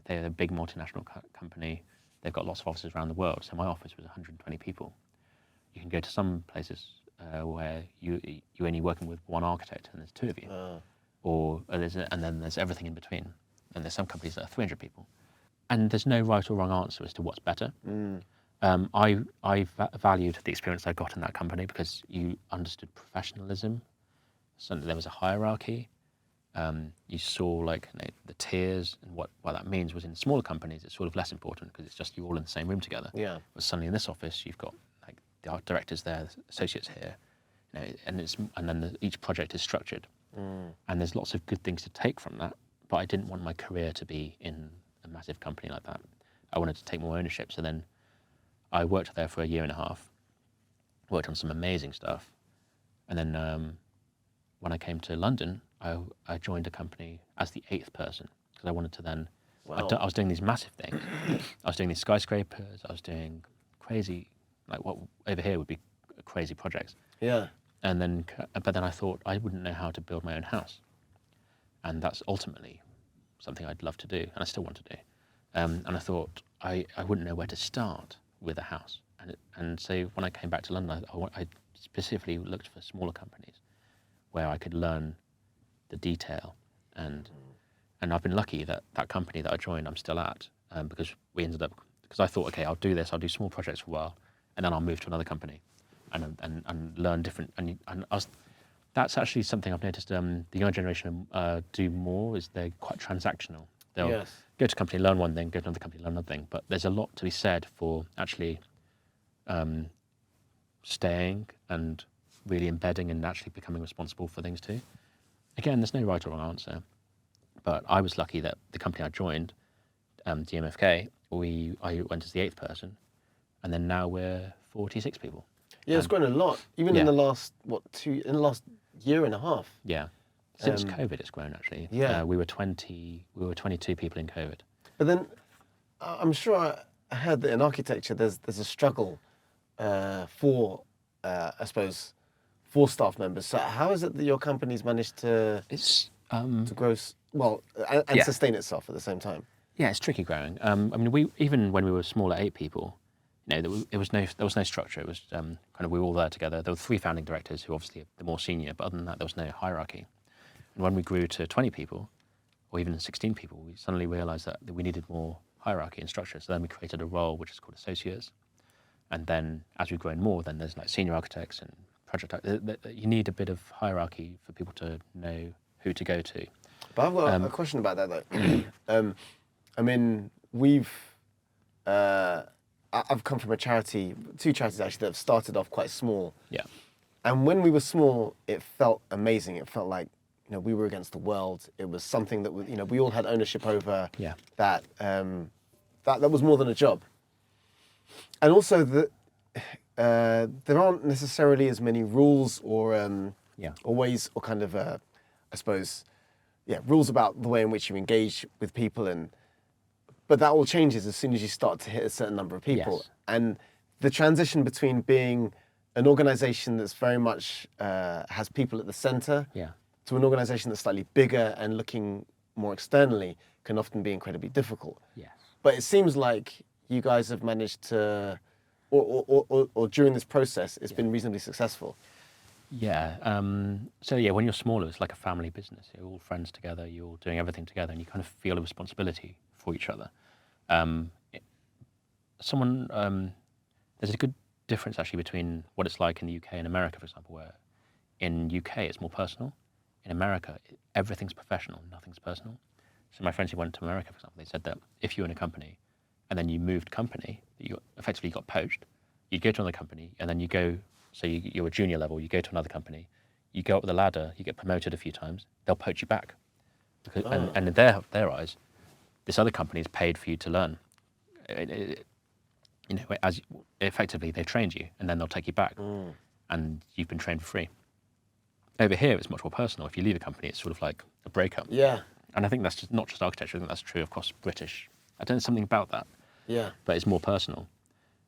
They're a big multinational company. They've got lots of offices around the world. So my office was 120 people. You can go to some places where you're only working with one architect and there's two of you. And then there's everything in between. And there's some companies that are 300 people. And there's no right or wrong answer as to what's better. I valued the experience I got in that company because you understood professionalism. So there was a hierarchy. You saw the tiers, and what that means was in smaller companies it's sort of less important because it's just you all in the same room together. Yeah. But suddenly in this office you've got the art directors there, the associates here, and then each project is structured, and there's lots of good things to take from that. But I didn't want my career to be in a massive company like that. I wanted to take more ownership. So then I worked there for a year and a half, worked on some amazing stuff, and then when I came to London, I joined a company as the 8th person because I wanted to then. Wow. I was doing these massive things. I was doing these skyscrapers. I was doing crazy, like what over here would be crazy projects. Yeah. But then I thought I wouldn't know how to build my own house, and that's ultimately something I'd love to do, and I still want to do. And I thought I wouldn't know where to start with a house, and so when I came back to London, I specifically looked for smaller companies where I could learn the detail, and I've been lucky that company that I joined I'm still at, because I thought, okay, I'll do this, I'll do small projects for a while, and then I'll move to another company and learn different, that's actually something I've noticed the younger generation do more, is they're quite transactional. They'll go to a company, learn one thing, go to another company, learn another thing, but there's a lot to be said for actually staying and really embedding and actually becoming responsible for things too. Again, there's no right or wrong answer, but I was lucky that the company I joined, DMFK, I went as the 8th person, and then now we're 46 people. Yeah, it's grown a lot, even in the last year and a half. Yeah, since COVID, it's grown actually. Yeah, we were 22 people in COVID. But then, I'm sure I heard that in architecture, there's a struggle for, I suppose, for staff members. So how is it that your company's managed to grow and sustain itself at the same time? Yeah, it's tricky growing. I mean, even when we were small at 8 people, there was no structure. It was kind of we were all there together. There were 3 founding directors who obviously are the more senior, but other than that, there was no hierarchy. And when we grew to 20 people, or even 16 people, we suddenly realised that we needed more hierarchy and structure. So then we created a role which is called associates. And then as we've grown more, then there's senior architects and project. You need a bit of hierarchy for people to know who to go to. But I've got a question about that though. I mean, I've come from a charity, 2 charities actually, that have started off quite small. Yeah. And when we were small, it felt amazing. It felt like, we were against the world. It was something that we all had ownership over. Yeah. That was more than a job. And also that there aren't necessarily as many rules or ways or kind of I suppose rules about the way in which you engage with people, but that all changes as soon as you start to hit a certain number of people. Yes. And the transition between being an organization that's very much has people at the center to an organization that's slightly bigger and looking more externally can often be incredibly difficult. Yes. But it seems like you guys have managed to, or during this process, it's been reasonably successful. Yeah. So when you're smaller, it's like a family business. You're all friends together. You're all doing everything together, and you kind of feel a responsibility for each other. There's a good difference actually between what it's like in the UK and America, for example, where in UK, it's more personal. In America, everything's professional, nothing's personal. So my friends who went to America, for example, they said that if you were in a company and then you moved company, you effectively got poached, you'd go to another company and then you go, so you're a junior level, you go to another company, you go up the ladder, you get promoted a few times, they'll poach you back. Because, and in their eyes, this other company is paid for you to learn. You know, as effectively they've trained you and then they'll take you back and you've been trained for free. Over here, it's much more personal. If you leave a company, it's sort of like a breakup. Yeah. And I think that's just not just architecture. I think that's true across British. I don't know, something about that. Yeah. But it's more personal.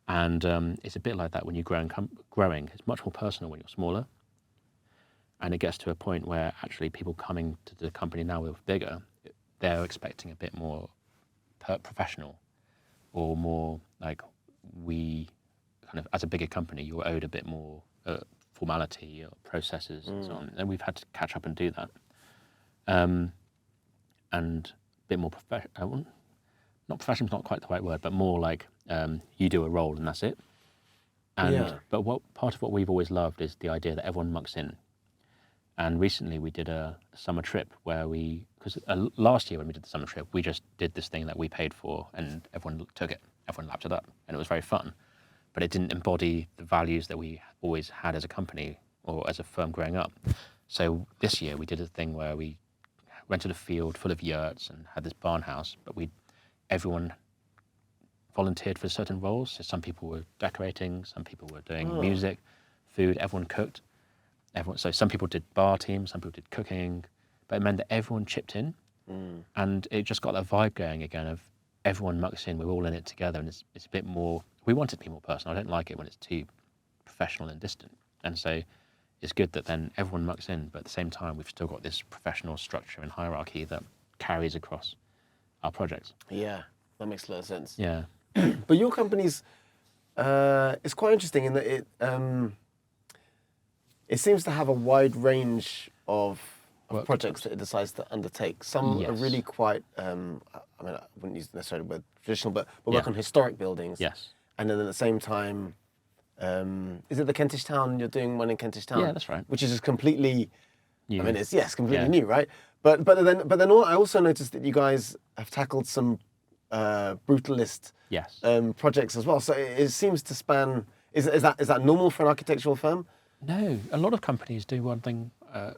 And it's a bit like that when you're growing. It's much more personal when you're smaller. And it gets to a point where actually people coming to the company now with bigger, they're expecting a bit more professional or more like we kind of, as a bigger company, you're owed a bit more formality or processes and so on. And we've had to catch up and do that. And a bit more professional. Not professional is not quite the right word, but more like you do a role and that's it. And but part of what we've always loved is the idea that everyone mucks in. And recently we did a summer trip where because last year when we did the summer trip, we just did this thing that we paid for and everyone took it, everyone lapped it up, and it was very fun. But it didn't embody the values that we always had as a company or as a firm growing up. So this year we did a thing where we rented a field full of yurts and had this barn house, but everyone volunteered for certain roles. So some people were decorating, some people were doing music, food, everyone cooked. So some people did bar teams, some people did cooking, but it meant that everyone chipped in and it just got that vibe going again of everyone mucks in, we're all in it together, and it's a bit more, we want it to be more personal. I don't like it when it's too professional and distant. And so it's good that then everyone mucks in, but at the same time, we've still got this professional structure and hierarchy that carries across our projects. Yeah, that makes a lot of sense. Yeah. But your company's, it's quite interesting in that it seems to have a wide range of projects that it decides to undertake. Some are really quite, I mean, I wouldn't use necessarily the word traditional, but work on historic buildings. Yes. And then at the same time, is it the Kentish Town? You're doing one in Kentish Town? Yeah, that's right. Which is just completely New. I mean, it's completely new, right? But then I also noticed that you guys have tackled some brutalist projects as well. So it seems to span. Is that normal for an architectural firm? No, a lot of companies do one thing. There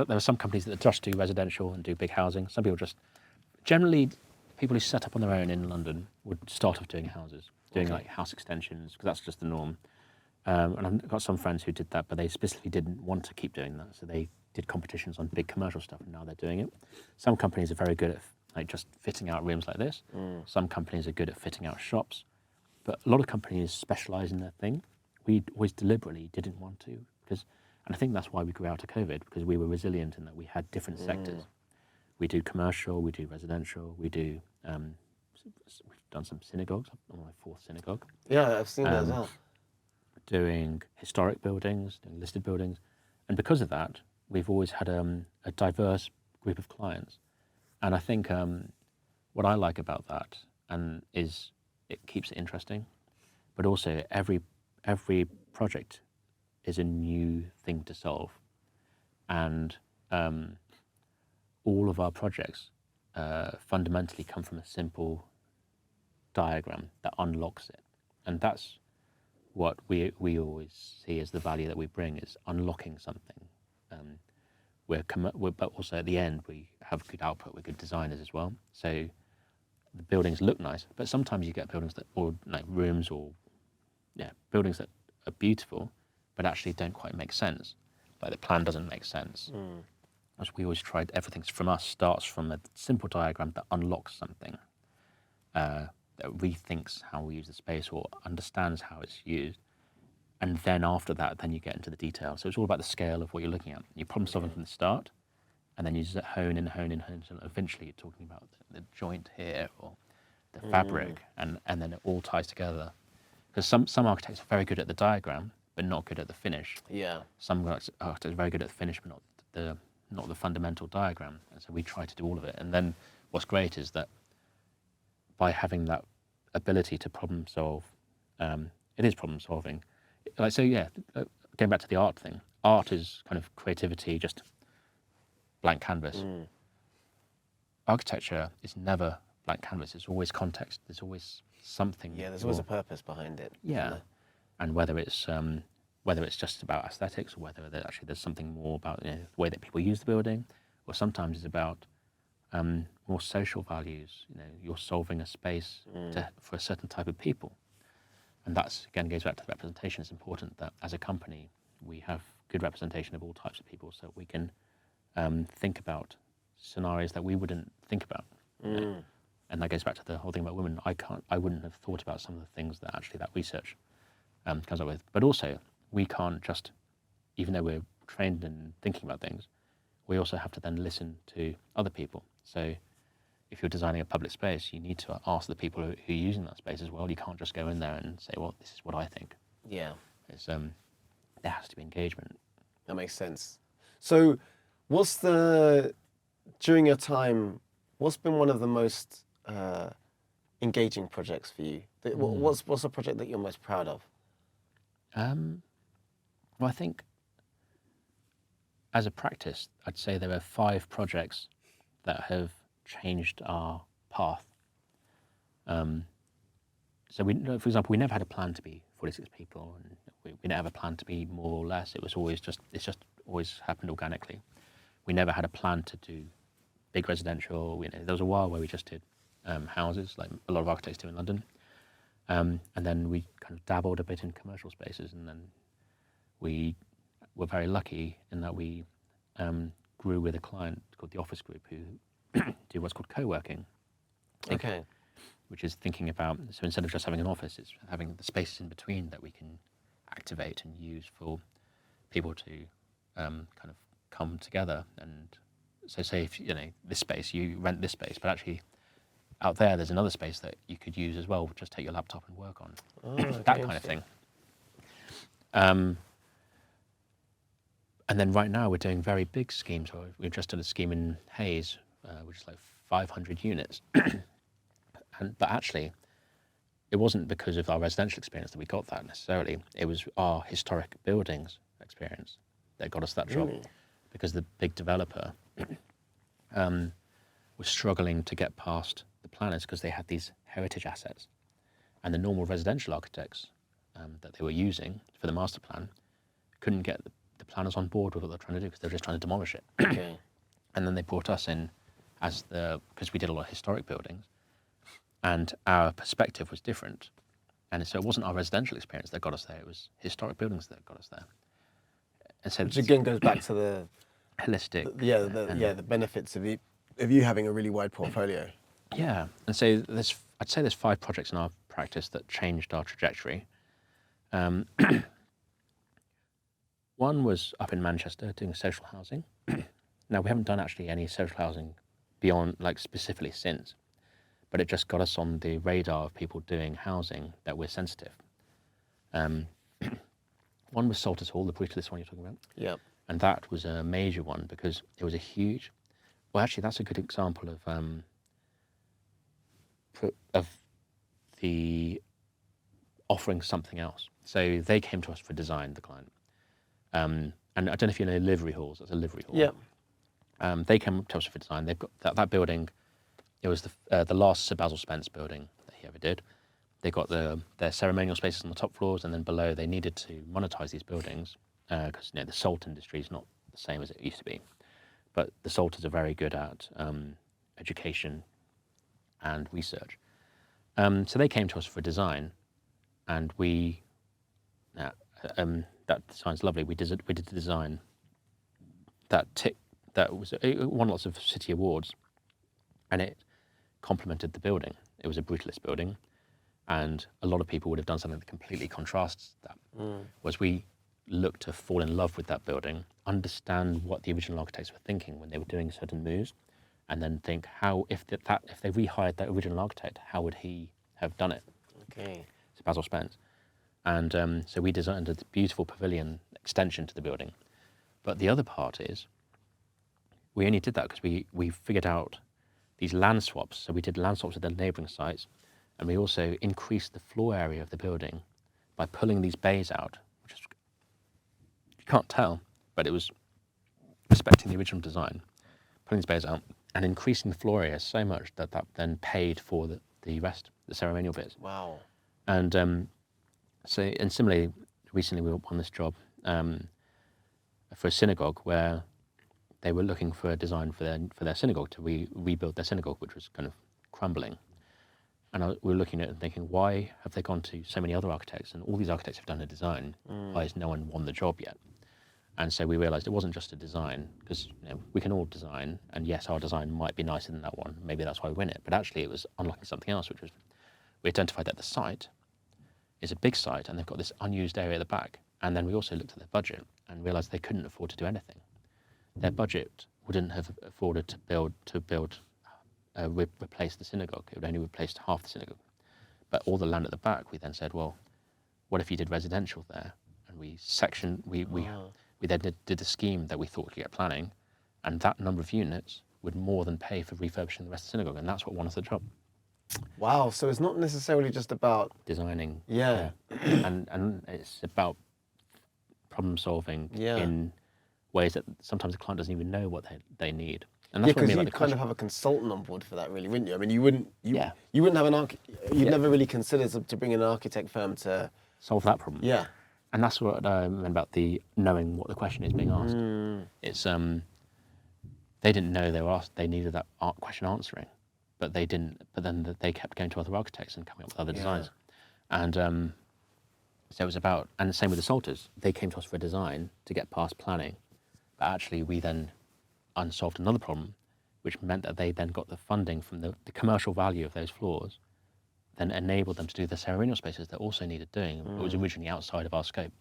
are some companies that just do residential and do big housing. Some people generally, people who set up on their own in London would start off doing houses, doing like house extensions, because that's just the norm. And I've got some friends who did that, but they specifically didn't want to keep doing that. So they did competitions on big commercial stuff, and now they're doing it. Some companies are very good at like just fitting out rooms like this. Some companies are good at fitting out shops. But a lot of companies specialise in their thing. We always deliberately didn't want to, and I think that's why we grew out of COVID, because we were resilient in that we had different sectors. We do commercial, we do residential, we do, we've done some synagogues. I'm on my fourth synagogue. Yeah, I've seen that as well. Doing historic buildings, doing listed buildings. And because of that, we've always had a diverse group of clients. And I think what I like about that is it keeps it interesting, but also every project is a new thing to solve. And all of our projects fundamentally come from a simple diagram that unlocks it. And that's what we always see as the value that we bring, is unlocking something. But also at the end, we have good output, we're good designers as well. So the buildings look nice, but sometimes you get buildings or like rooms or buildings that are beautiful, but actually don't quite make sense. Like the plan doesn't make sense. As we always tried, everything from us starts from a simple diagram that unlocks something, that rethinks how we use the space or understands how it's used. And then after that, then you get into the detail. So it's all about the scale of what you're looking at. You're problem solving from the start, and then you just hone in. So eventually you're talking about the joint here or the fabric, and then it all ties together. Because some architects are very good at the diagram, but not good at the finish. Yeah. Some architects are very good at the finish, but not the fundamental diagram. And so we try to do all of it. And then what's great is that by having that ability to problem solve, it is problem solving. Going back to the art thing, art is kind of creativity, just blank canvas. Architecture is never blank canvas. It's always context. There's always something. Yeah, there's always a purpose behind it. Yeah, and whether it's just about aesthetics, or whether there's something more about the way that people use the building, or sometimes it's about more social values. You're solving a space for a certain type of people, and that's again goes back to the representation. It's important that as a company we have good representation of all types of people, so we can think about scenarios that we wouldn't think about. And that goes back to the whole thing about women. I wouldn't have thought about some of the things that actually that research comes up with. But also, we can't just, even though we're trained in thinking about things, we also have to then listen to other people. So if you're designing a public space, you need to ask the people who are using that space as well. You can't just go in there and say, well, this is what I think. Yeah. There has to be engagement. That makes sense. So during your time, what's been one of the most engaging projects for you? What's a project that you're most proud of? Well, I think as a practice, I'd say there are 5 projects that have changed our path. So for example, we never had a plan to be 46 people, and we never had a plan to be more or less. It's just always happened organically. We never had a plan to do big residential. There was a while where we just did houses, like a lot of architects do in London. And then we kind of dabbled a bit in commercial spaces, and then we were very lucky in that we grew with a client called the Office Group, who do what's called co-working. Okay. Which is thinking about, so instead of just having an office, it's having the spaces in between that we can activate and use for people to kind of come together. And so say if, this space, you rent this space, but actually out there's another space that you could use as well, just take your laptop and work on. That kind of thing. And then right now we're doing very big schemes. So we've just done a scheme in Hayes, which is like 500 units. But actually, it wasn't because of our residential experience that we got that necessarily. It was our historic buildings experience that got us that job. Because the big developer was struggling to get past the planners because they had these heritage assets. And the normal residential architects that they were using for the master plan couldn't get the planners on board with what they're trying to do because they were just trying to demolish it. Okay. And then they brought us in because we did a lot of historic buildings, and our perspective was different. And so it wasn't our residential experience that got us there, it was historic buildings that got us there. And so which again goes back to the holistic. The benefits of you having a really wide portfolio. Yeah, and so I'd say there's 5 projects in our practice that changed our trajectory. One was up in Manchester doing social housing. Now, we haven't done actually any social housing beyond, like specifically since, but it just got us on the radar of people doing housing that we're sensitive. One was Salters Hall, the brutalist one you're talking about. Yeah. And that was a major one because it was well, actually, that's a good example of the offering something else. So they came to us for design, the client. And I don't know if you know livery halls. That's a livery hall. Yeah. They came to us for design. They've got that building. It was the last Sir Basil Spence building that he ever did. They got their ceremonial spaces on the top floors, and then below they needed to monetize these buildings because the salt industry is not the same as it used to be. But the salters are very good at education and research. So they came to us for design, and that design's lovely. We did a design that won lots of city awards, and it complemented the building. It was a brutalist building, and a lot of people would have done something that completely contrasts that. Whereas we looked to fall in love with that building, understand what the original architects were thinking when they were doing certain moves, and then think how if they rehired that original architect, how would he have done it? Okay. So Basil Spence. And so we designed a beautiful pavilion extension to the building. But the other part is, we only did that because we figured out these land swaps. So we did land swaps with the neighbouring sites, and we also increased the floor area of the building by pulling these bays out, which is, you can't tell, but it was respecting the original design, putting the bays out, and increasing the floor area so much that then paid for the rest, the ceremonial bits. Wow. And and similarly, recently we were on this job for a synagogue where they were looking for a design for their synagogue to rebuild their synagogue, which was kind of crumbling. And we were looking at it and thinking, why have they gone to so many other architects? And all these architects have done a design. Why has no one won the job yet? And so we realised it wasn't just a design, because we can all design, and yes, our design might be nicer than that one. Maybe that's why we win it. But actually, it was unlocking something else, which was we identified that the site is a big site, and they've got this unused area at the back. And then we also looked at their budget and realised they couldn't afford to do anything. Their budget wouldn't have afforded to replace the synagogue. It would only replace half the synagogue. But all the land at the back, we then said, well, what if you did residential there? And we then did a scheme that we thought could get planning, and that number of units would more than pay for refurbishing the rest of the synagogue, and that's what won us the job. Wow, so it's not necessarily just about designing. Yeah. And it's about problem solving in ways that sometimes the client doesn't even know what they need. And that's what I mean, because you'd kind of have a consultant on board for that, really, wouldn't you? I mean, you wouldn't have you'd never really considered to bring an architect firm to solve that problem. Yeah. And that's what I meant about the knowing what the question is being asked. It's they didn't know they needed that question answering, but they didn't. But then they kept going to other architects and coming up with other designs, and so it was about. And the same with the Salters. They came to us for a design to get past planning, but actually we then unsolved another problem, which meant that they then got the funding from the commercial value of those floors, then enabled them to do the ceremonial spaces that also needed doing, but was originally outside of our scope.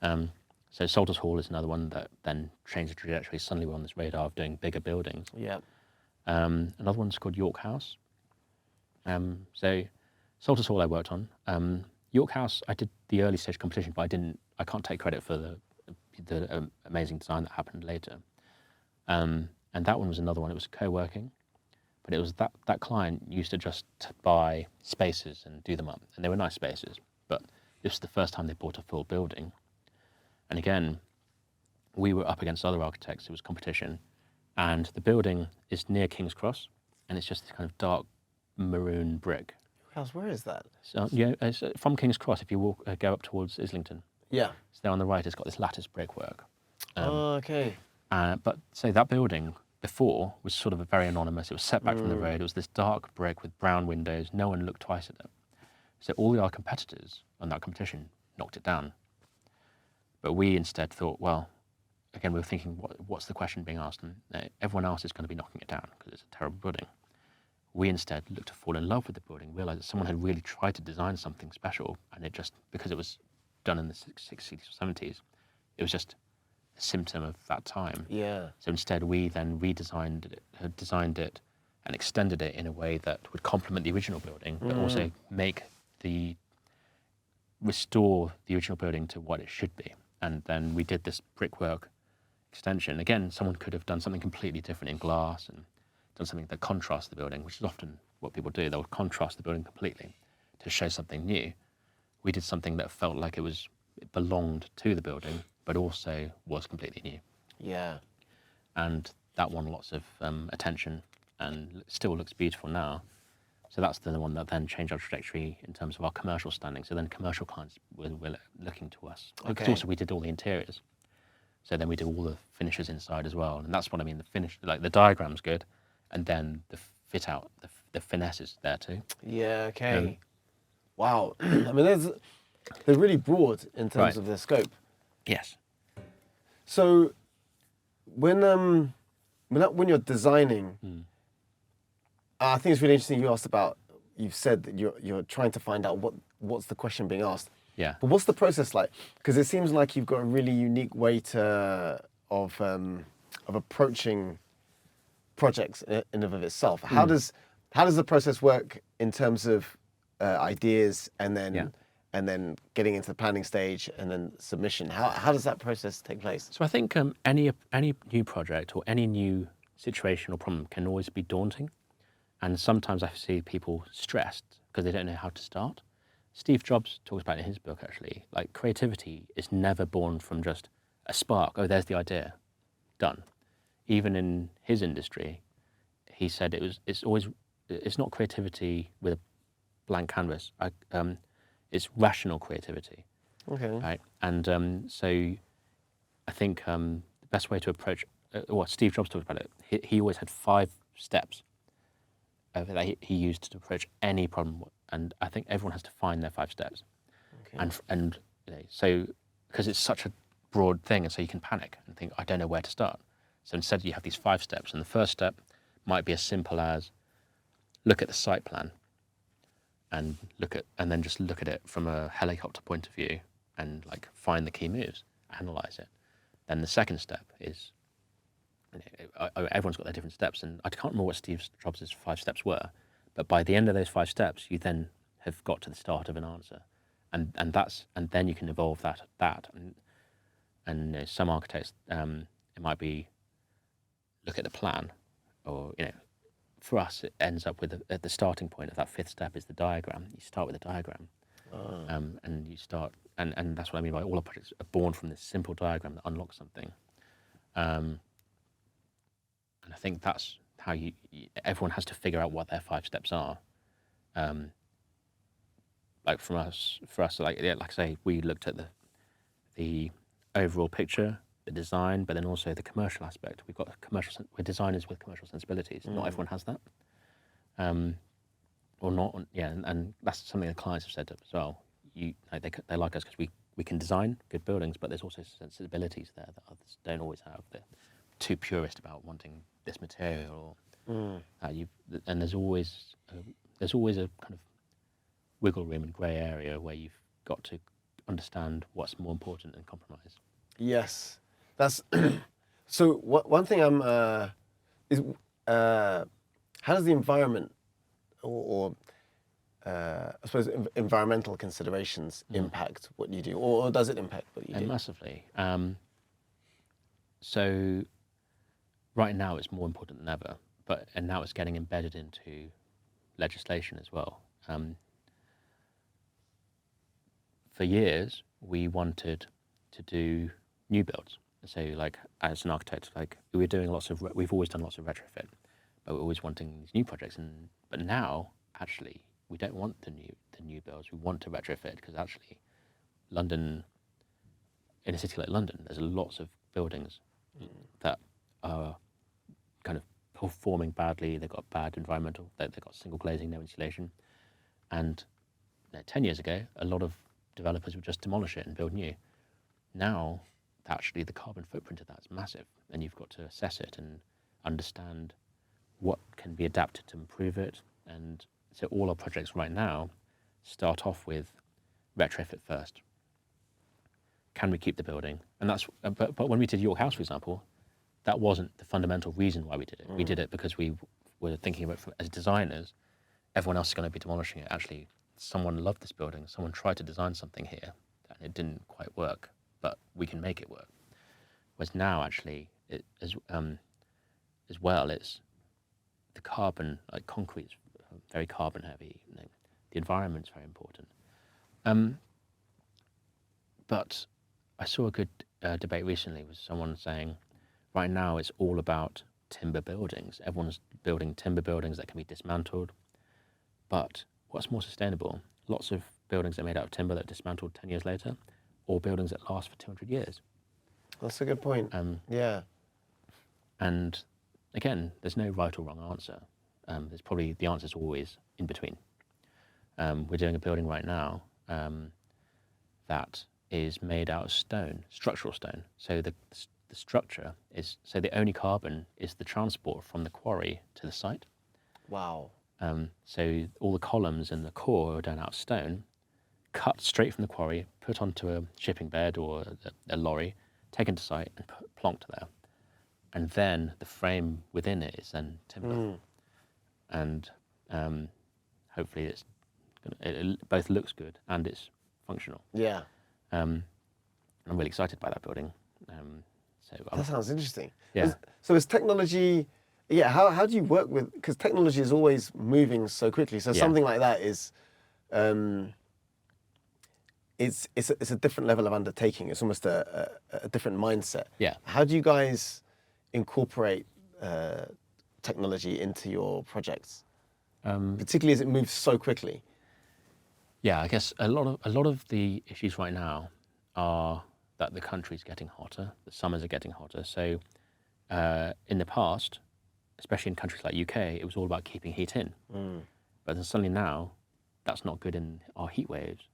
So Salters Hall is another one that then changed the trajectory. Suddenly we're on this radar of doing bigger buildings. Yeah. Another one's called York House. So Salters Hall I worked on. York House, I did the early stage competition, but I can't take credit for the amazing design that happened later. And that one was another one. It was co-working, but it was that client used to just buy spaces and do them up, and they were nice spaces. But this was the first time they bought a full building, and again, we were up against other architects. It was competition, and the building is near King's Cross, and it's just this kind of dark maroon brick. Where is that? So it's from King's Cross. If you go up towards Islington, yeah. So there on the right, it's got this lattice brickwork. Okay. But so that building before was sort of very anonymous. It was set back from the road. It was this dark brick with brown windows. No one looked twice at it. So all our competitors on that competition knocked it down. But we instead thought, well, again, we were thinking, what's the question being asked? And everyone else is going to be knocking it down because it's a terrible building. We instead looked to fall in love with the building, realised that someone had really tried to design something special, and it just, because it was done in the 60s or 70s, it was just a symptom of that time. Yeah. So instead, we then designed it, and extended it in a way that would complement the original building, but also restore the original building to what it should be. And then we did this brickwork extension. Again, someone could have done something completely different in glass and done something that contrasts the building, which is often what people do. They'll contrast the building completely to show something new. We did something that felt like it belonged to the building, but also was completely new. Yeah. And that won lots of attention and still looks beautiful now. So that's the one that then changed our trajectory in terms of our commercial standing. So then commercial clients were looking to us. Okay. Because also we did all the interiors. So then we did all the finishes inside as well. And that's what I mean, the finish, like the diagram's good, and then the fit out, the finesse is there too. Yeah, okay. Wow. I mean, they're really broad in terms of their scope. Yes. So when you're designing, I think it's really interesting you've said that you're trying to find out what's the question being asked. Yeah. But what's the process like? Because it seems like you've got a really unique way of approaching projects in and of itself. How does the process work in terms of ideas and then getting into the planning stage and then submission? How does that process take place? So I think any new project or any new situation or problem can always be daunting. And sometimes I see people stressed because they don't know how to start. Steve Jobs talks about it in his book, actually, like creativity is never born from just a spark. Oh, there's the idea, done. Even in his industry, he said it's not creativity with a blank canvas. It's rational creativity. Okay. Right, and so I think the best way to approach what Steve Jobs talked about it. He always had 5 steps that he used to approach any problem, and I think everyone has to find their 5 steps. Okay. And so because it's such a broad thing, and so you can panic and think, I don't know where to start. So instead, you have these 5 steps, and the first step might be as simple as look at the site plan, and then just look at it from a helicopter point of view, and like find the key moves, analyze it. Then the second step is, everyone's got their different steps, and I can't remember what Steve Jobs' 5 steps were, but by the end of those 5 steps, you then have got to the start of an answer, and then you can evolve that, and some architects, it might be look at the plan, or for us it ends up with at the starting point of that 5th step is the diagram. You start with a diagram, and you start, and that's what I mean by all our projects are born from this simple diagram that unlocks something. And I think that's how everyone has to figure out what their 5 steps are. Like for us, like I say, we looked at the overall picture, the design, but then also the commercial aspect. We're designers with commercial sensibilities. Not everyone has that, or not. Yeah, and that's something the clients have said as well. They like us because we can design good buildings, but there's also sensibilities there that others don't always have. They're too purist about wanting this material, and there's always a kind of wiggle room and grey area where you've got to understand what's more important and compromise. Yes, that's so. One thing is how does the environment or I suppose environmental considerations impact what you do, or does it impact what you do? Massively. So right now it's more important than ever, and now it's getting embedded into legislation as well. For years, we wanted to do new builds. So, like as an architect, like we've always done lots of retrofit, but we're always wanting these new projects. But now, actually, we don't want the new builds. We want to retrofit because actually, London, in a city like London, there's lots of buildings that are kind of performing badly. They've got bad environmental. They've got single glazing, no insulation. And 10 years ago, a lot of developers would just demolish it and build new. Now, actually, the carbon footprint of that is massive, and you've got to assess it and understand what can be adapted to improve it. And so all our projects right now start off with retrofit first. Can we keep the building? And that's but when we did York House, for example, that wasn't the fundamental reason why we did it. We did it because we were thinking about as designers, everyone else is going to be demolishing it. Actually, someone loved this building. Someone tried to design something here, and it didn't quite work, but we can make it work. Whereas now, actually, as well, it's the carbon. Like concrete is very carbon heavy. The environment's very important. But I saw a good debate recently with someone saying, right now it's all about timber buildings. Everyone's building timber buildings that can be dismantled. But what's more sustainable? Lots of buildings that are made out of timber that are dismantled 10 years later, or buildings that last for 200 years. That's a good point. Yeah. And again, there's no right or wrong answer. There's probably, the answer's always in between. We're doing a building right now that is made out of stone, structural stone. So the structure is, so the only carbon is the transport from the quarry to the site. Wow. So all the columns and the core are done out of stone, cut straight from the quarry, put onto a shipping bed or a lorry, taken to site and plonked there. And then the frame within it is then timber. And hopefully it both looks good and it's functional. Yeah. I'm really excited by that building. That sounds interesting. Yeah. So is technology, how do you work with, because technology is always moving so quickly. So something like that is, it's a different level of undertaking. It's almost a different mindset. Yeah. How do you guys incorporate technology into your projects, particularly as it moves so quickly? Yeah, I guess a lot of the issues right now are that the country's getting hotter, the summers are getting hotter. So in the past, especially in countries like UK, it was all about keeping heat in. But then suddenly now, that's not good in our heat waves,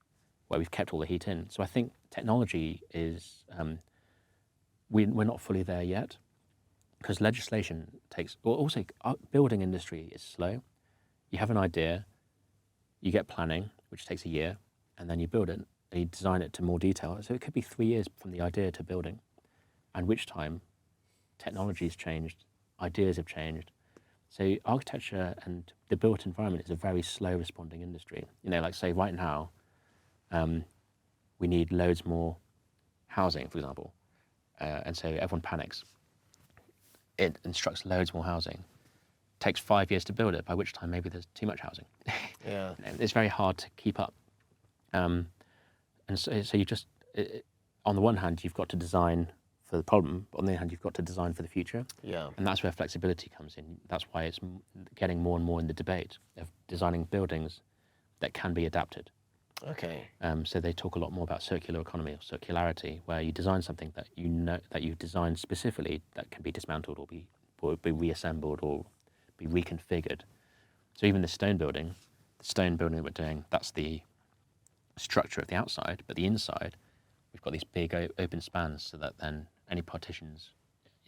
where we've kept all the heat in. So I think technology is, we're not fully there yet, because legislation takes, or also building industry is slow. You have an idea, you get planning, which takes a year, and then you build it, and you design it to more detail. So it could be 3 years from the idea to building, and which time technology's changed, ideas have changed. So architecture and the built environment is a very slow responding industry. You know, like say right now, we need loads more housing, for example. And so everyone panics. It instructs loads more housing. Takes 5 years to build it, by which time maybe there's too much housing. Yeah. It's very hard to keep up. And so you just, on the one hand, you've got to design for the problem, but on the other hand, you've got to design for the future. Yeah. And that's where flexibility comes in. That's why it's getting more and more in the debate of designing buildings that can be adapted. Okay. So they talk a lot more about circular economy or circularity, where you design something that you know that you've designed specifically that can be dismantled or be reassembled or be reconfigured. So even the stone building that we're doing, that's the structure of the outside, but the inside, we've got these big open spans so that then any partitions,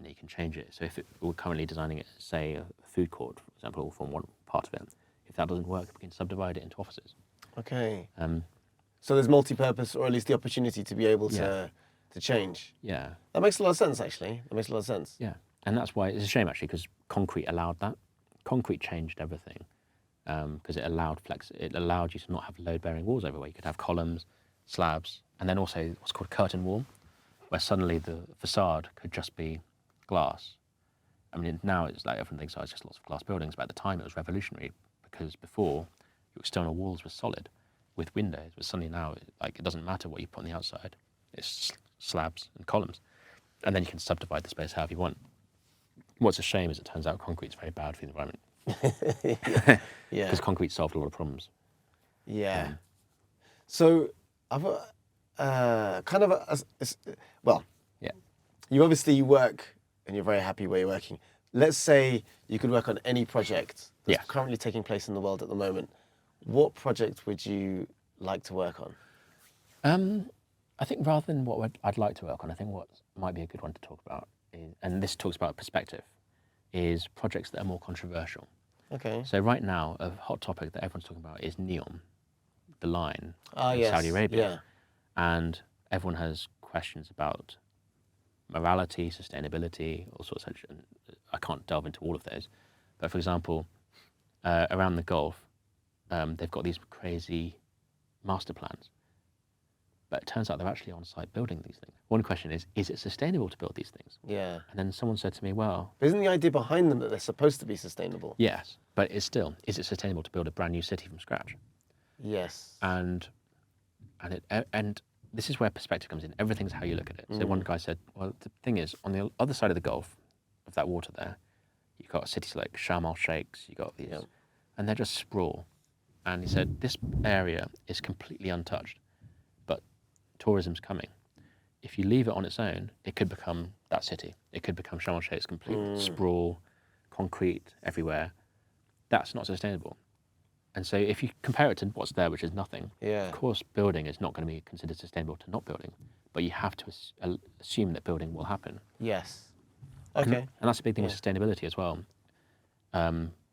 you can change it. So if we're currently designing it, say a food court, for example, from one part of it, if that doesn't work, we can subdivide it into offices. Okay. So there's multi-purpose, or at least the opportunity to be able to change. Yeah. That makes a lot of sense, actually. That makes a lot of sense. Yeah. And that's why it's a shame, actually, because concrete allowed that. Concrete changed everything because it allowed you to not have load-bearing walls everywhere. You could have columns, slabs, and then also what's called curtain wall, where suddenly the facade could just be glass. I mean, now it's like everyone thinks, oh, it's just lots of glass buildings, but at the time it was revolutionary because before your external walls were solid with windows, but suddenly now it doesn't matter what you put on the outside. It's slabs and columns, and then you can subdivide the space however you want. What's a shame is it turns out concrete's very bad for the environment. Yeah. Because concrete solved a lot of problems. Yeah. So I've well. Yeah. You obviously work and you're very happy where you're working. Let's say you could work on any project that's currently taking place in the world at the moment. What project would you like to work on? I think rather than what I'd like to work on, I think what might be a good one to talk about is, and this talks about perspective, is projects that are more controversial. Okay. So right now, a hot topic that everyone's talking about is NEOM, the line in Yes. Saudi Arabia. Yeah. And everyone has questions about morality, sustainability, all sorts of such. And I can't delve into all of those. But for example, around the Gulf, they've got these crazy master plans. But it turns out they're actually on site building these things. One question is it sustainable to build these things? Yeah. And then someone said to me, well... But isn't the idea behind them that they're supposed to be sustainable? Yes, but it's still, is it sustainable to build a brand new city from scratch? Yes. And this is where perspective comes in. Everything's how you look at it. So one guy said, well, the thing is, on the other side of the Gulf, of that water there, you've got cities like Sharm el-Sheikhs, you've got these, and they're just sprawl. And he said, this area is completely untouched, but tourism's coming. If you leave it on its own, it could become that city. It could become Sharm el-Sheikh's complete sprawl, concrete everywhere. That's not sustainable. And so if you compare it to what's there, which is nothing, of course building is not going to be considered sustainable to not building, but you have to assume that building will happen. Yes. Okay. And that's a big thing with sustainability as well.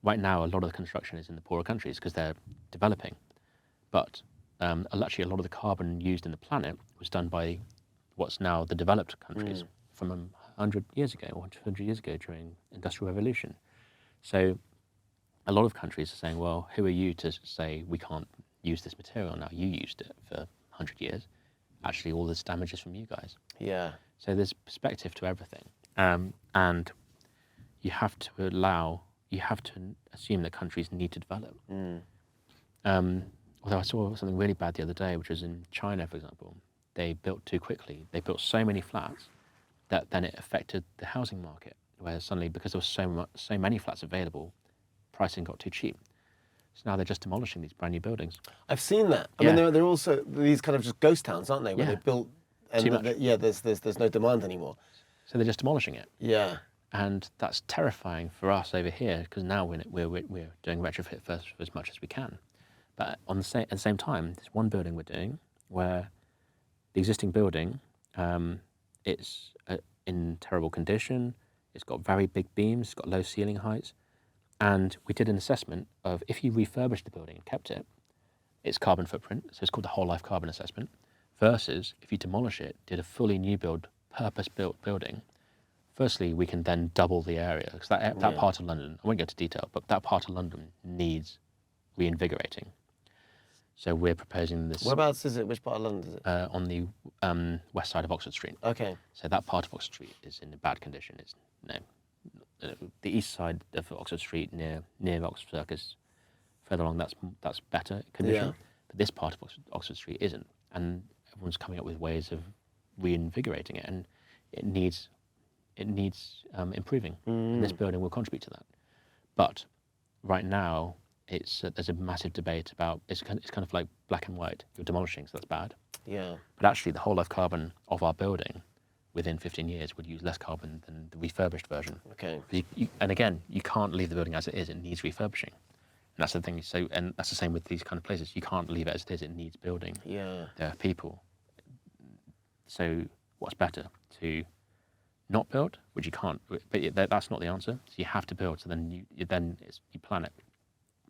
Right now, a lot of the construction is in the poorer countries because they're developing. But actually, a lot of the carbon used in the planet was done by what's now the developed countries from 100 years ago or 200 years ago during Industrial Revolution. So a lot of countries are saying, well, who are you to say we can't use this material now? You used it for 100 years. Actually, all this damage is from you guys. Yeah. So there's perspective to everything. And you have to assume that countries need to develop. Although I saw something really bad the other day, which was in China, for example. They built too quickly. They built so many flats that then it affected the housing market, where suddenly, because there was so many flats available, pricing got too cheap. So now they're just demolishing these brand new buildings. I've seen that. I Yeah. mean, they're also these kind of just ghost towns, aren't they? Where Yeah. they built, and Too much. there's no demand anymore. So they're just demolishing it. Yeah. And that's terrifying for us over here, because now we're doing retrofit first for as much as we can. But at the same time, there's one building we're doing where the existing building, it's in terrible condition. It's got very big beams. It's got low ceiling heights. And we did an assessment of if you refurbished the building and kept it, its carbon footprint, so it's called the whole life carbon assessment, versus if you demolish it, did a fully new build, purpose-built building. Firstly, we can then double the area, because that part of London, I won't go into detail, but that part of London needs reinvigorating. So we're proposing this. Whereabouts is it? Which part of London is it? On the west side of Oxford Street. Okay. So that part of Oxford Street is in a bad condition. It's the east side of Oxford Street near Oxford Circus, further along, that's better condition. Yeah. But this part of Oxford Street isn't, and everyone's coming up with ways of reinvigorating it, and it needs improving. And this building will contribute to that. But right now, there's a massive debate about it's kind of like black and white. You're demolishing, so that's bad. Yeah. But actually, the whole life carbon of our building within 15 years would use less carbon than the refurbished version. Okay. And again, you can't leave the building as it is. It needs refurbishing. And that's the thing. So, and that's the same with these kind of places. You can't leave it as it is. It needs building. Yeah. There are people. So what's better? To not build, which you can't, but that's not the answer. So you have to build. So then you plan it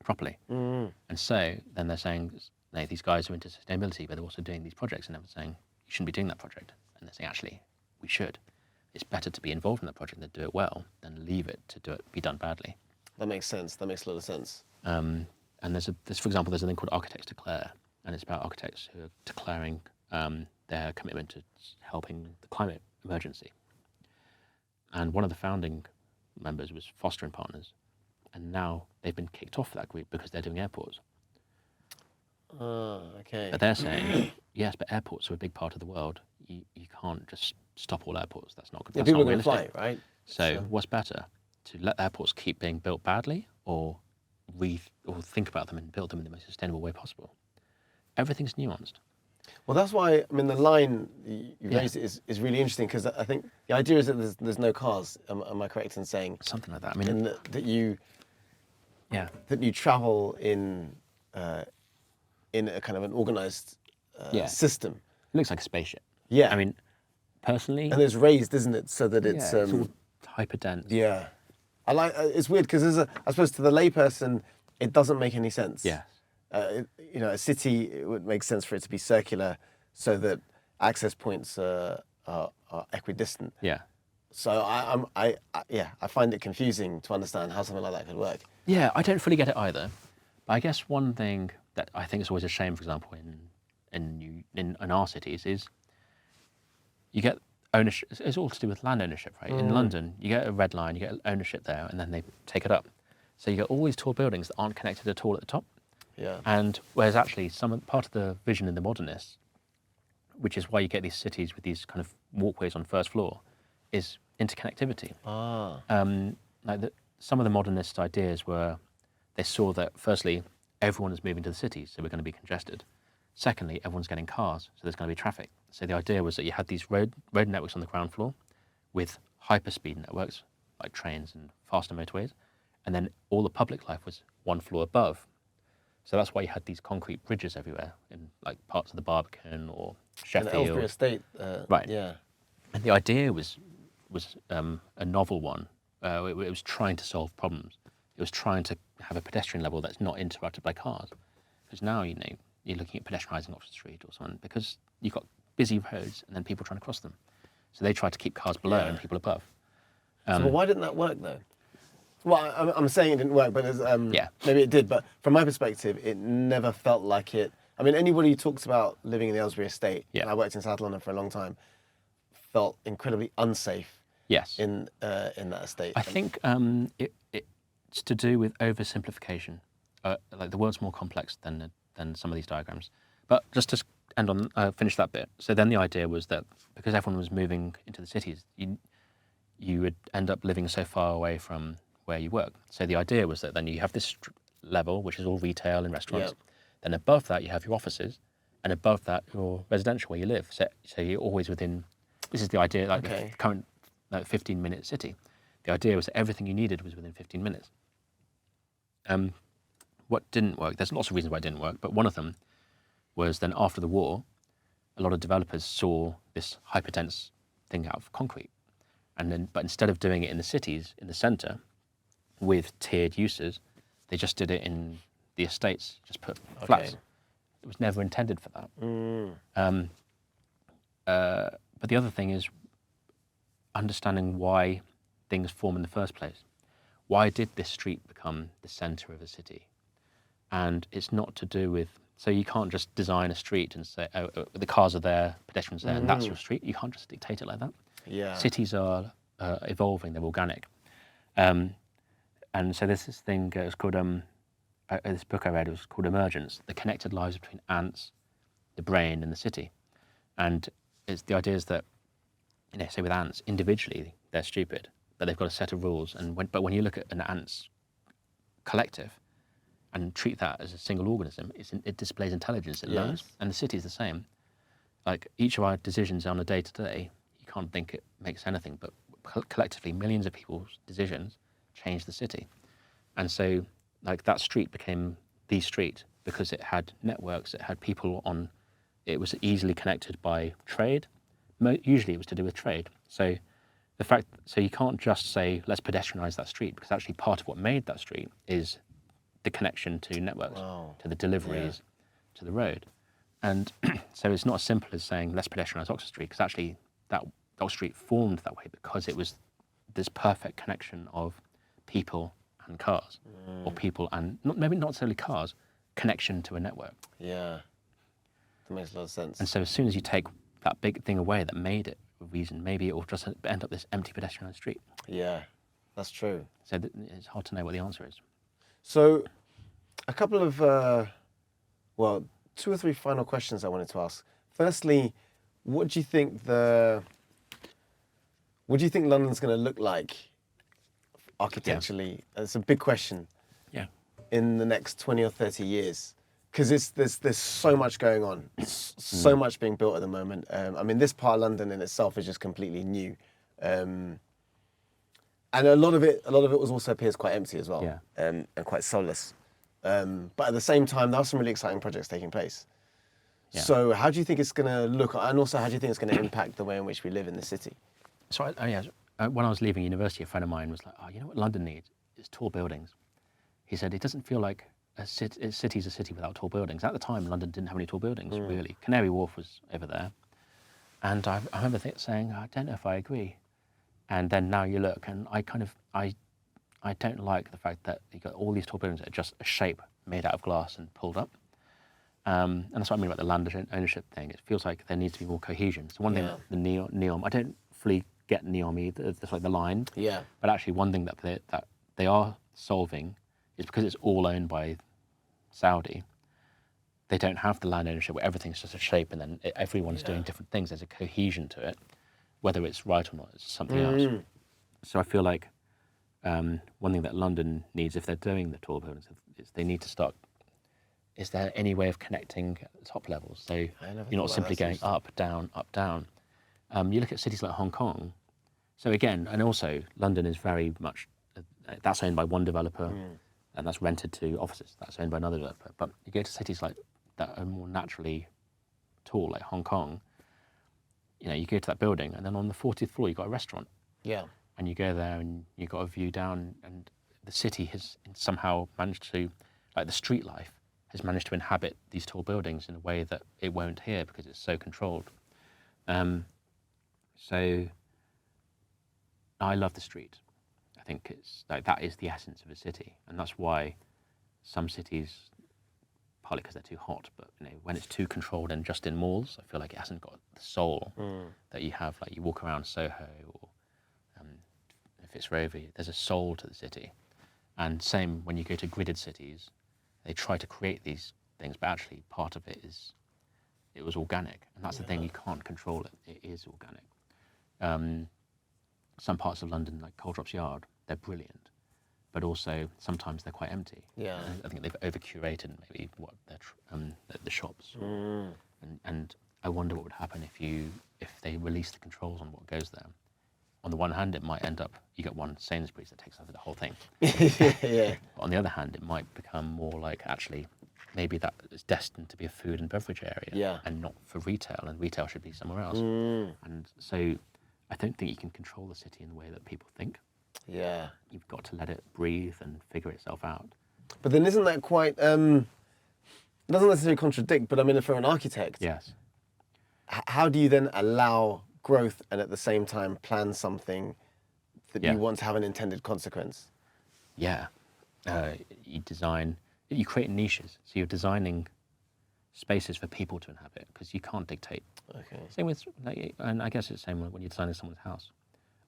properly. And so then they're saying, no, these guys are into sustainability, but they're also doing these projects, and they're saying you shouldn't be doing that project. And they're saying, actually, we should. It's better to be involved in the project and do it well than leave it to be done badly. That makes sense. That makes a lot of sense. And there's for example, there's a thing called Architects Declare, and it's about architects who are declaring their commitment to helping the climate emergency. And one of the founding members was Foster and Partners, and now they've been kicked off that group because they're doing airports. Okay. But they're saying, yes, but airports are a big part of the world. You can't just stop all airports. That's not good. Yeah, That's people not are going to realistic. fly, right? So what's better, to let airports keep being built badly, or think about them and build them in the most sustainable way possible? Everything's nuanced. Well, that's why, I mean, the line you raised is really interesting, because I think the idea is that there's no cars. Am I correct in saying? Something like that. I mean, And that you travel in a kind of an organised system. It looks like a spaceship. Yeah. I mean, personally, And it's raised, isn't it, so that it's all hyper dense. yeah. I like. It's weird because I suppose to the layperson, it doesn't make any sense. Yes. A city, it would make sense for it to be circular, so that access points are equidistant. Yeah. So I find it confusing to understand how something like that could work. Yeah, I don't fully get it either. But I guess one thing that I think is always a shame, for example, in our cities, is you get ownership. It's all to do with land ownership, right? In London, you get a red line, you get ownership there, and then they take it up. So you get all these tall buildings that aren't connected at all at the top. Yeah. And whereas actually part of the vision in the modernists, which is why you get these cities with these kind of walkways on first floor, is interconnectivity. Some of the modernist ideas were, they saw that firstly, everyone is moving to the cities, so we're going to be congested. Secondly, everyone's getting cars, so there's going to be traffic. So the idea was that you had these road networks on the ground floor with hyperspeed networks, like trains and faster motorways, and then all the public life was one floor above. So that's why you had these concrete bridges everywhere in like parts of the Barbican or Sheffield. And Ellsbury Estate. Right. Yeah. And the idea was a novel one. It was trying to solve problems. It was trying to have a pedestrian level that's not interrupted by cars. Because now, you're looking at pedestrianising Oxford Street or something, because you've got busy roads and then people trying to cross them. So they tried to keep cars below and people above. So why didn't that work though? Well, I'm saying it didn't work, but maybe it did. But from my perspective, it never felt like it. I mean, anybody who talks about living in the Ellsbury Estate, and I worked in South London for a long time, felt incredibly unsafe. Yes. In that estate. I think it's to do with oversimplification. Like the world's more complex than than some of these diagrams. But just to end on, finish that bit. So then the idea was that because everyone was moving into the cities, you would end up living so far away from where you work. So the idea was that then you have this level, which is all retail and restaurants. Yeah. Then above that, you have your offices, and above that, your residential where you live. So you're always within. This is the idea, like the current 15-minute city. The idea was that everything you needed was within 15 minutes. What didn't work? There's lots of reasons why it didn't work, but one of them was then after the war, a lot of developers saw this hyperdense thing out of concrete, but instead of doing it in the cities, in the centre, with tiered uses, they just did it in the estates, just put flats. It was never intended for that. But the other thing is understanding why things form in the first place. Why did this street become the centre of a city? And it's not to do with, so you can't just design a street and say, oh, the cars are there, pedestrians there, and that's your street. You can't just dictate it like that. Yeah. Cities are evolving, they're organic. And so there's this thing, it was called, this book I read, it was called Emergence, The Connected Lives Between Ants, the Brain, and the City. And the idea is that, say with ants, individually, they're stupid, but they've got a set of rules. But when you look at an ant's collective and treat that as a single organism, it displays intelligence, it learns. And the city is the same. Like each of our decisions on a day-to-day, you can't think it makes anything, but collectively, millions of people's decisions change the city. And so like that street became the street because it had networks, it had people on, it was easily connected by trade. Usually it was to do with trade. So you can't just say, let's pedestrianize that street, because actually part of what made that street is the connection to networks, to the deliveries, to the road. And so it's not as simple as saying, let's pedestrianize Oxford Street, because actually that Oxford Street formed that way because it was this perfect connection of people and cars, or people and, maybe not necessarily cars, connection to a network. Yeah, that makes a lot of sense. And so as soon as you take that big thing away that made it a reason, maybe it will just end up this empty pedestrianised street. Yeah, that's true. So it's hard to know what the answer is. So a couple of, 2 or 3 final questions I wanted to ask. Firstly, what do you think London's going to look like architecturally? It's a big question. Yeah. In the next 20 or 30 years. Because there's so much going on, so much being built at the moment. I mean, this part of London in itself is just completely new, and a lot of it also appears quite empty as well, and quite soulless. But at the same time, there are some really exciting projects taking place. Yeah. So, how do you think it's going to look, and also how do you think it's going to impact the way in which we live in the city? So, when I was leaving university, a friend of mine was like, "Oh, you know what London needs? It's tall buildings." He said it doesn't feel like a city's a city without tall buildings. At the time, London didn't have any tall buildings, really. Canary Wharf was over there. And I remember saying, I don't know if I agree. And then now you look, and I don't like the fact that you've got all these tall buildings that are just a shape made out of glass and pulled up. And that's what I mean about the land ownership thing. It feels like there needs to be more cohesion. So one thing, the NEOM, I don't fully get NEOM either, it's like the line. Yeah. But actually one thing that they are solving is because it's all owned by Saudi, they don't have the land ownership where everything's just a shape and then everyone's doing different things. There's a cohesion to it, whether it's right or not, it's something else. So I feel like one thing that London needs, if they're doing the tall buildings, is they need to start, is there any way of connecting at the top levels? So you're not simply going up, down, up, down. You look at cities like Hong Kong. So again, and also London is very much, that's owned by one developer, and that's rented to offices. That's owned by another developer. But you go to cities like that are more naturally tall, like Hong Kong. You go to that building, and then on the 40th floor, you've got a restaurant. Yeah. And you go there, and you've got a view down, and the city has somehow managed to, like the street life, has managed to inhabit these tall buildings in a way that it won't here because it's so controlled. So I love the street. I think it's like that is the essence of a city, and that's why some cities, partly because they're too hot, but when it's too controlled and just in malls, I feel like it hasn't got the soul that you have. Like you walk around Soho or Fitzrovia, there's a soul to the city. And same when you go to gridded cities, they try to create these things, but actually part of it was organic, and that's the thing, you can't control it. It is organic. Some parts of London, like Coldrops Yard, they're brilliant, but also sometimes they're quite empty. Yeah. I think they've over-curated maybe what the shops, and I wonder what would happen if they release the controls on what goes there. On the one hand, it might end up, you get one Sainsbury's that takes over the whole thing. Yeah. But on the other hand, it might become more like, actually, maybe that is destined to be a food and beverage area and not for retail, and retail should be somewhere else. And so I don't think you can control the city in the way that people think. Yeah. You've got to let it breathe and figure itself out. But then isn't that quite, it doesn't necessarily contradict, but I mean, if you're an architect, Yes. How do you then allow growth and at the same time plan something that you want to have an intended consequence? Yeah. You create niches. So you're designing spaces for people to inhabit, because you can't dictate. Okay. Same with, and I guess it's the same when you're designing someone's house.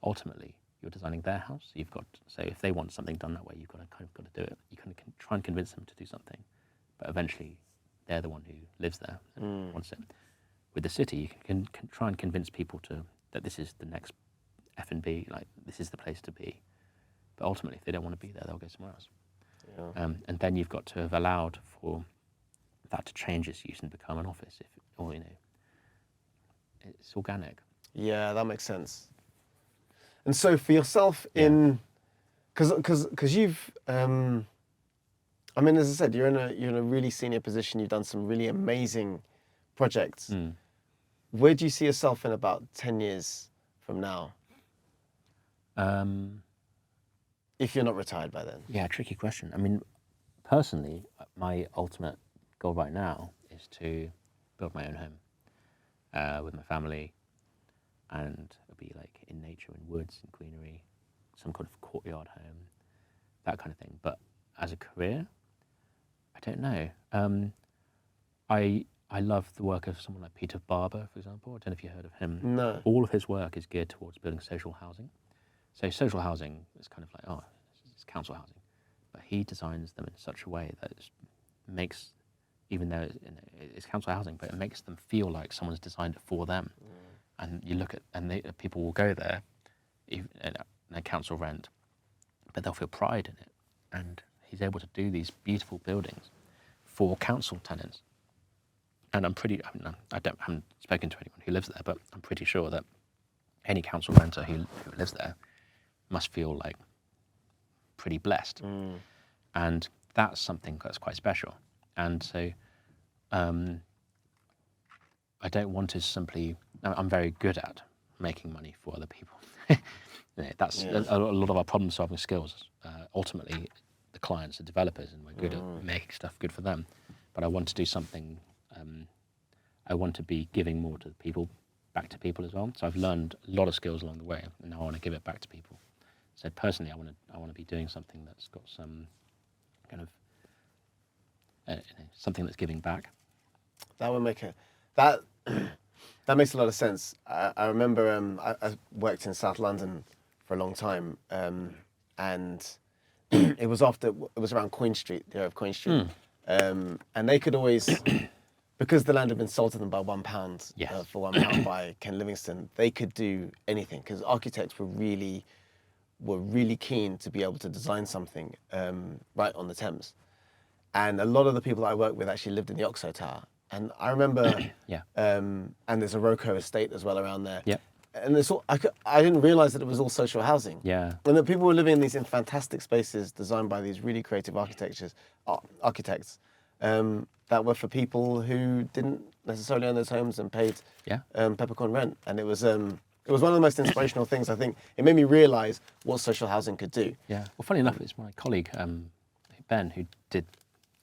Ultimately, you're designing their house. So you've got, so if they want something done that way, you've got to do it. You kind of try and convince them to do something, but eventually they're the one who lives there and wants it. With the city, you can try and convince people that this is the next F&B, like this is the place to be. But ultimately, if they don't want to be there, they'll go somewhere else. Yeah. And then you've got to have allowed for that to change its use and become an office, it's organic. Yeah, that makes sense. And so for yourself, because you've, I mean, as I said, you're in a really senior position. You've done some really amazing projects. Where do you see yourself in about 10 years from now? If you're not retired by then. Yeah, tricky question. I mean, personally, my ultimate goal right now is to build my own home with my family, and it'll be like in nature, in woods and greenery, some kind of courtyard home, that kind of thing. But as a career, I don't know. I love the work of someone like Peter Barber, for example. I don't know if you heard of him. No. All of his work is geared towards building social housing. So social housing is kind of like, it's council housing. But he designs them in such a way that it makes, even though it's council housing, but it makes them feel like someone's designed it for them. And you look at, and people will go there, even at council rent, but they'll feel pride in it. And he's able to do these beautiful buildings for council tenants. And I haven't spoken to anyone who lives there, but I'm pretty sure that any council renter who lives there must feel like pretty blessed. And that's something that's quite special. And so I don't want to simply, I'm very good at making money for other people. That's a lot of our problem solving skills. Ultimately, the clients are developers, and we're good at making stuff good for them. But I want to do something, I want to be giving more to the people, back to people as well. So I've learned a lot of skills along the way, and now I want to give it back to people. So personally, I want to be doing something that's got some kind of something that's giving back. That would make that makes a lot of sense. I remember I worked in South London for a long time, and it was around Coin Street, the area of Coin Street, and they could always, because the land had been sold to them by £1 for £1 by Ken Livingstone, they could do anything, because architects were really keen to be able to design something right on the Thames. And a lot of the people that I worked with actually lived in the Oxo Tower. And I remember, and there's a Roco estate as well around there. Yeah. And I didn't realise that it was all social housing. Yeah. And that people were living in these fantastic spaces designed by these really creative architects that were for people who didn't necessarily own those homes and paid peppercorn rent. And it was one of the most inspirational things. I think it made me realise what social housing could do. Yeah. Well, funny enough, it's my colleague Ben who did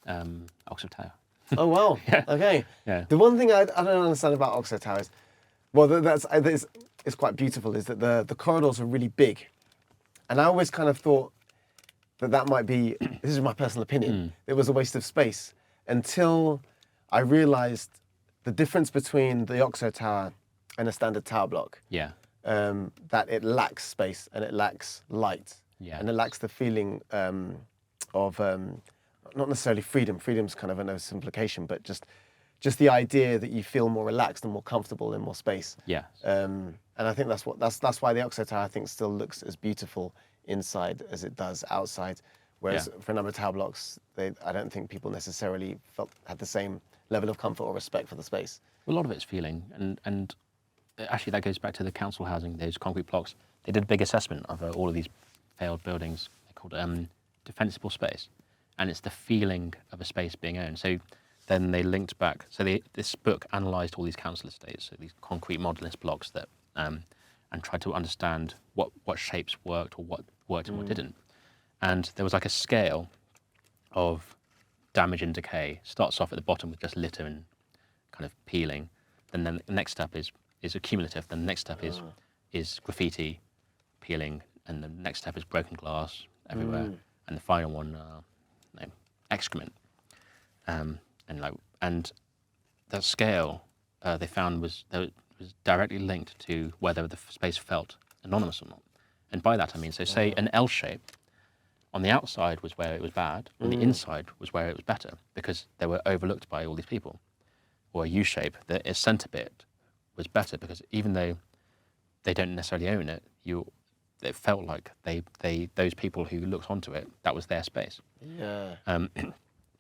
Oxford Tower. Oh wow! Okay. Yeah. The one thing I don't understand about Oxford Tower is, well, it's quite beautiful, is that the corridors are really big, and I always kind of thought that might be, this is my personal opinion, it was a waste of space, until I realised the difference between the Oxford Tower and a standard tower block. Yeah. That it lacks space and it lacks light. Yeah. And it lacks the feeling of not necessarily freedom. Freedom's kind of an oversimplification, but just the idea that you feel more relaxed and more comfortable in more space. Yes. And I think that's why the Oxo Tower, I think, still looks as beautiful inside as it does outside. Whereas for a number of tower blocks, I don't think people necessarily had the same level of comfort or respect for the space. A lot of it's feeling, and actually that goes back to the council housing, those concrete blocks. They did a big assessment of all of these failed buildings. They're called defensible space, and it's the feeling of a space being owned. So then they linked back. So this book analysed all these council estates, so these concrete modularist blocks that, and tried to understand what shapes worked or what worked and what didn't. And there was like a scale of damage and decay. Starts off at the bottom with just litter and kind of peeling. Then the next step is accumulative. Then the next step is graffiti, peeling, and the next step is broken glass everywhere. And the final one, excrement. And that scale they found was directly linked to whether the space felt anonymous or not. And by that I mean, so say an L shape, on the outside was where it was bad, on the inside was where it was better, because they were overlooked by all these people. Or a U shape, the centre bit was better, because even though they don't necessarily own it, it felt like those people who looked onto it, that was their space. Yeah.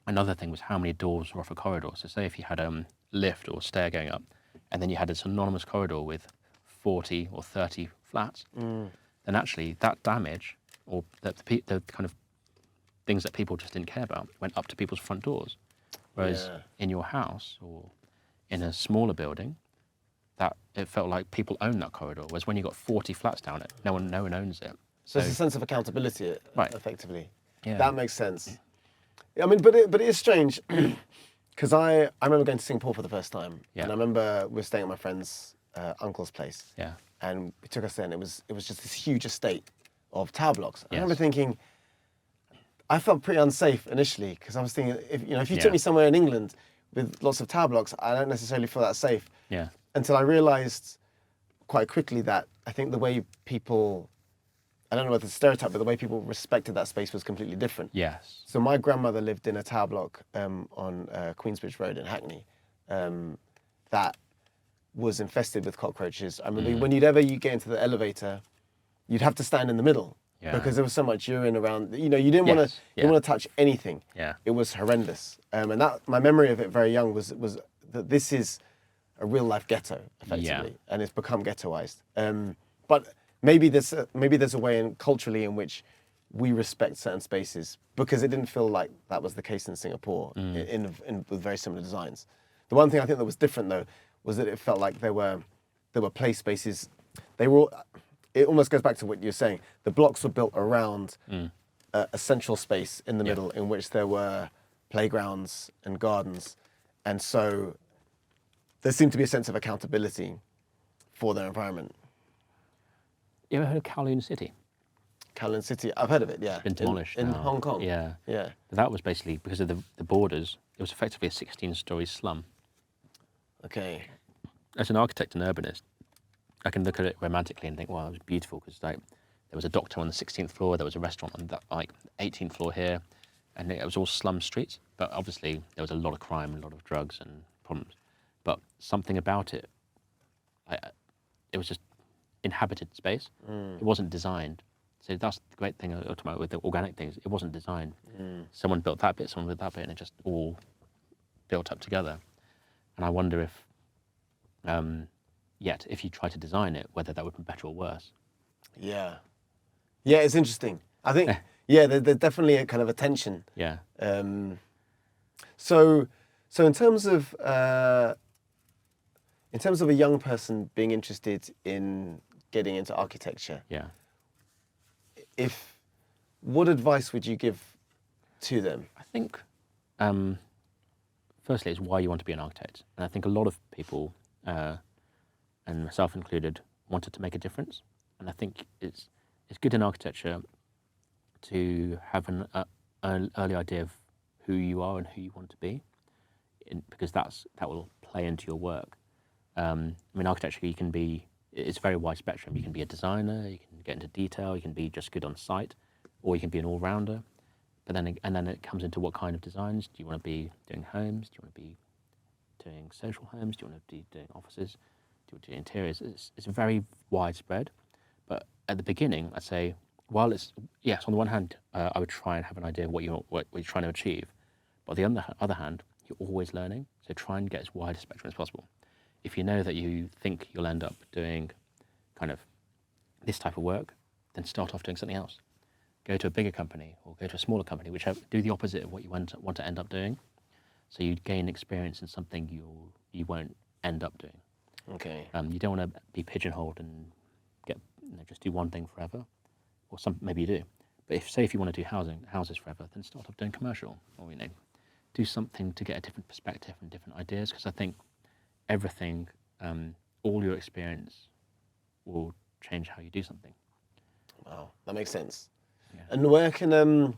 Another thing was how many doors were off a corridor. So say if you had a lift or stair going up, and then you had this anonymous corridor with 40 or 30 flats, then actually that damage, or the kind of things that people just didn't care about, went up to people's front doors. Whereas in your house or in a smaller building, that it felt like people own that corridor. Whereas when you got 40 flats down it, no one owns it. So it's a sense of accountability, right, effectively. Yeah. That makes sense. I mean, but it is strange, because I remember going to Singapore for the first time, and I remember we were staying at my friend's uncle's place, and he took us there, and it was just this huge estate of tower blocks. I remember thinking, I felt pretty unsafe initially, because I was thinking, if you took me somewhere in England with lots of tower blocks, I don't necessarily feel that safe. Yeah. Until I realised quite quickly that I think the way people, I don't know whether it's a stereotype, but the way people respected that space was completely different. Yes. So my grandmother lived in a tower block on Queensbridge Road in Hackney that was infested with cockroaches. I remember when you get into the elevator, you'd have to stand in the middle because there was so much urine around. You didn't want to touch anything. Yeah. It was horrendous. And that my memory of it very young was that this is a real life ghetto effectively, and it's become ghettoized. But maybe there's a way culturally in which we respect certain spaces, because it didn't feel like that was the case in Singapore with very similar designs. The one thing I think that was different though was that it felt like there were play spaces. It almost goes back to what you're saying. The blocks were built around a central space in the middle in which there were playgrounds and gardens, and so there seemed to be a sense of accountability for their environment. You ever heard of Kowloon City? Kowloon City, I've heard of it, yeah. It's been demolished in now. Hong Kong. Yeah. Yeah. That was basically, because of the borders, it was effectively a 16-storey slum. Okay. As an architect and urbanist, I can look at it romantically and think, wow, it was beautiful, because there was a doctor on the 16th floor, there was a restaurant on the 18th floor here, and it was all slum streets. But obviously there was a lot of crime, a lot of drugs and problems. But something about it, it was just inhabited space. It wasn't designed. So that's the great thing I talk about with the organic things. It wasn't designed. Someone built that bit, someone built that bit, and it just all built up together. And I wonder if, if you try to design it, whether that would be better or worse. Yeah. Yeah, it's interesting. I think, there's definitely a kind of a tension. Yeah. So in terms of a young person being interested in getting into architecture, what advice would you give to them? I think, firstly, it's why you want to be an architect. And I think a lot of people, and myself included, wanted to make a difference. And I think it's good in architecture to have an early idea of who you are and who you want to be, because that will play into your work. I mean, architecture, it's a very wide spectrum. You can be a designer, you can get into detail, you can be just good on site, or you can be an all-rounder. But then it comes into what kind of designs. Do you want to be doing homes? Do you want to be doing social homes? Do you want to be doing offices? Do you want to do interiors? It's very widespread. But at the beginning, I'd say, while it's, yes, on the one hand, I would try and have an idea of what you're trying to achieve. But on the other hand, you're always learning. So try and get as wide a spectrum as possible. If you know that you think you'll end up doing kind of this type of work, then start off doing something else. Go to a bigger company or go to a smaller company, do the opposite of what you want to end up doing. So you gain experience in something you won't end up doing. Okay. You don't want to be pigeonholed and just do one thing forever, or maybe you do. But if you want to do houses forever, then start off doing commercial, or do something to get a different perspective and different ideas. Because I think everything, all your experience, will change how you do something. Wow, that makes sense. Yeah. And where can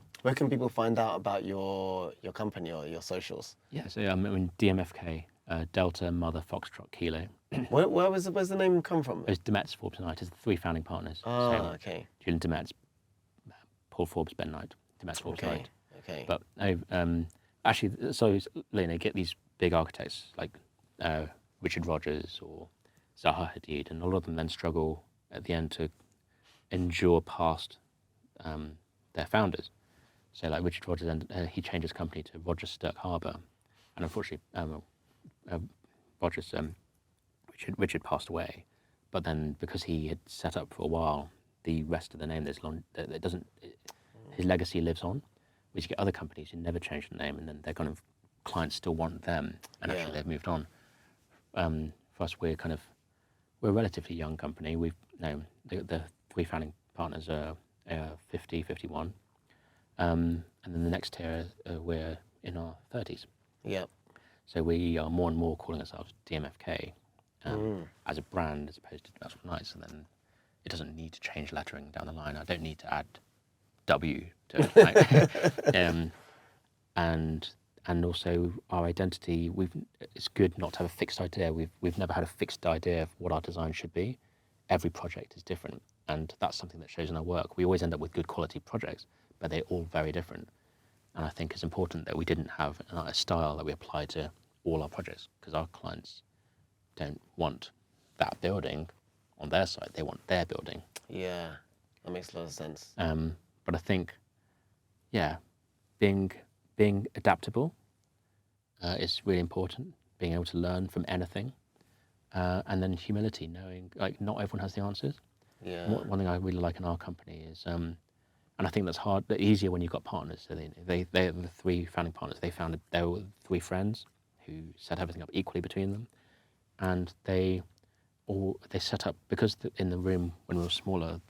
people find out about your company or your socials? Yeah, so DMFK, Delta Mother Foxtrot Kilo. Where's the name come from? It was Demet's Forbes and Knight. It's the 3 founding partners. Oh, so, okay. Julian Demet's, Paul Forbes, Ben Knight, Demet's Forbes Knight. Okay. But actually, so get these big architects like Richard Rogers or Zaha Hadid, and a lot of them then struggle at the end to endure past their founders. So like Richard Rogers, he changed his company to Rogers Stirk Harbour, and unfortunately, Richard passed away. But then because he had set up for a while, the rest of the name his legacy lives on. Whereas you get other companies who never change the name, and then their kind of clients still want them, and actually they've moved on. For us, we're a relatively young company. The 3 founding partners are 50, 51. And then the next tier, we're in our 30s. Yeah. So we are more and more calling ourselves DMFK as a brand, as opposed to Demet's Nights. And then it doesn't need to change lettering down the line. I don't need to add W to it. And also our identity. It's good not to have a fixed idea. We've never had a fixed idea of what our design should be. Every project is different, and that's something that shows in our work. We always end up with good quality projects, but they're all very different. And I think it's important that we didn't have a style that we apply to all our projects, because our clients don't want that building on their site. They want their building. Yeah, that makes a lot of sense. But I think, being adaptable is really important. Being able to learn from anything, and then humility, knowing not everyone has the answers. Yeah. One thing I really like in our company is, and I think that's hard, but easier when you've got partners. So they're the 3 founding partners. They were 3 friends who set everything up equally between them, and they set up, because in the room when we were smaller,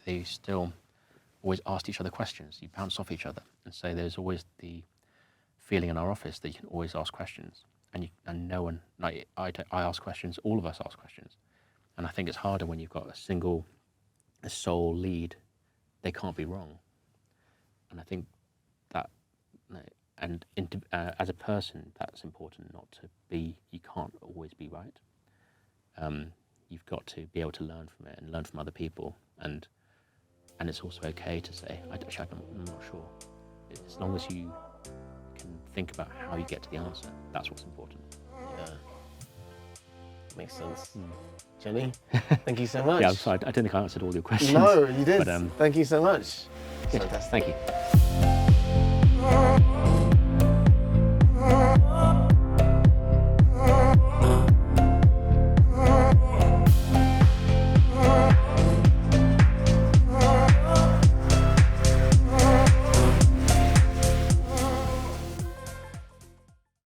they still always asked each other questions. You bounce off each other, and so there's always the feeling in our office that you can always ask questions, and no one, I ask questions, all of us ask questions, and I think it's harder when you've got a sole lead. They can't be wrong, and I think that, as a person, that's important. You can't always be right. You've got to be able to learn from it and learn from other people, and it's also okay to say, I'm not sure. As long as you can think about how you get to the answer, that's what's important. Yeah, makes sense. Jonny, thank you so much. Yeah, I'm sorry, I don't think I answered all your questions. No, you did. But, thank you so much. Fantastic. Thank you.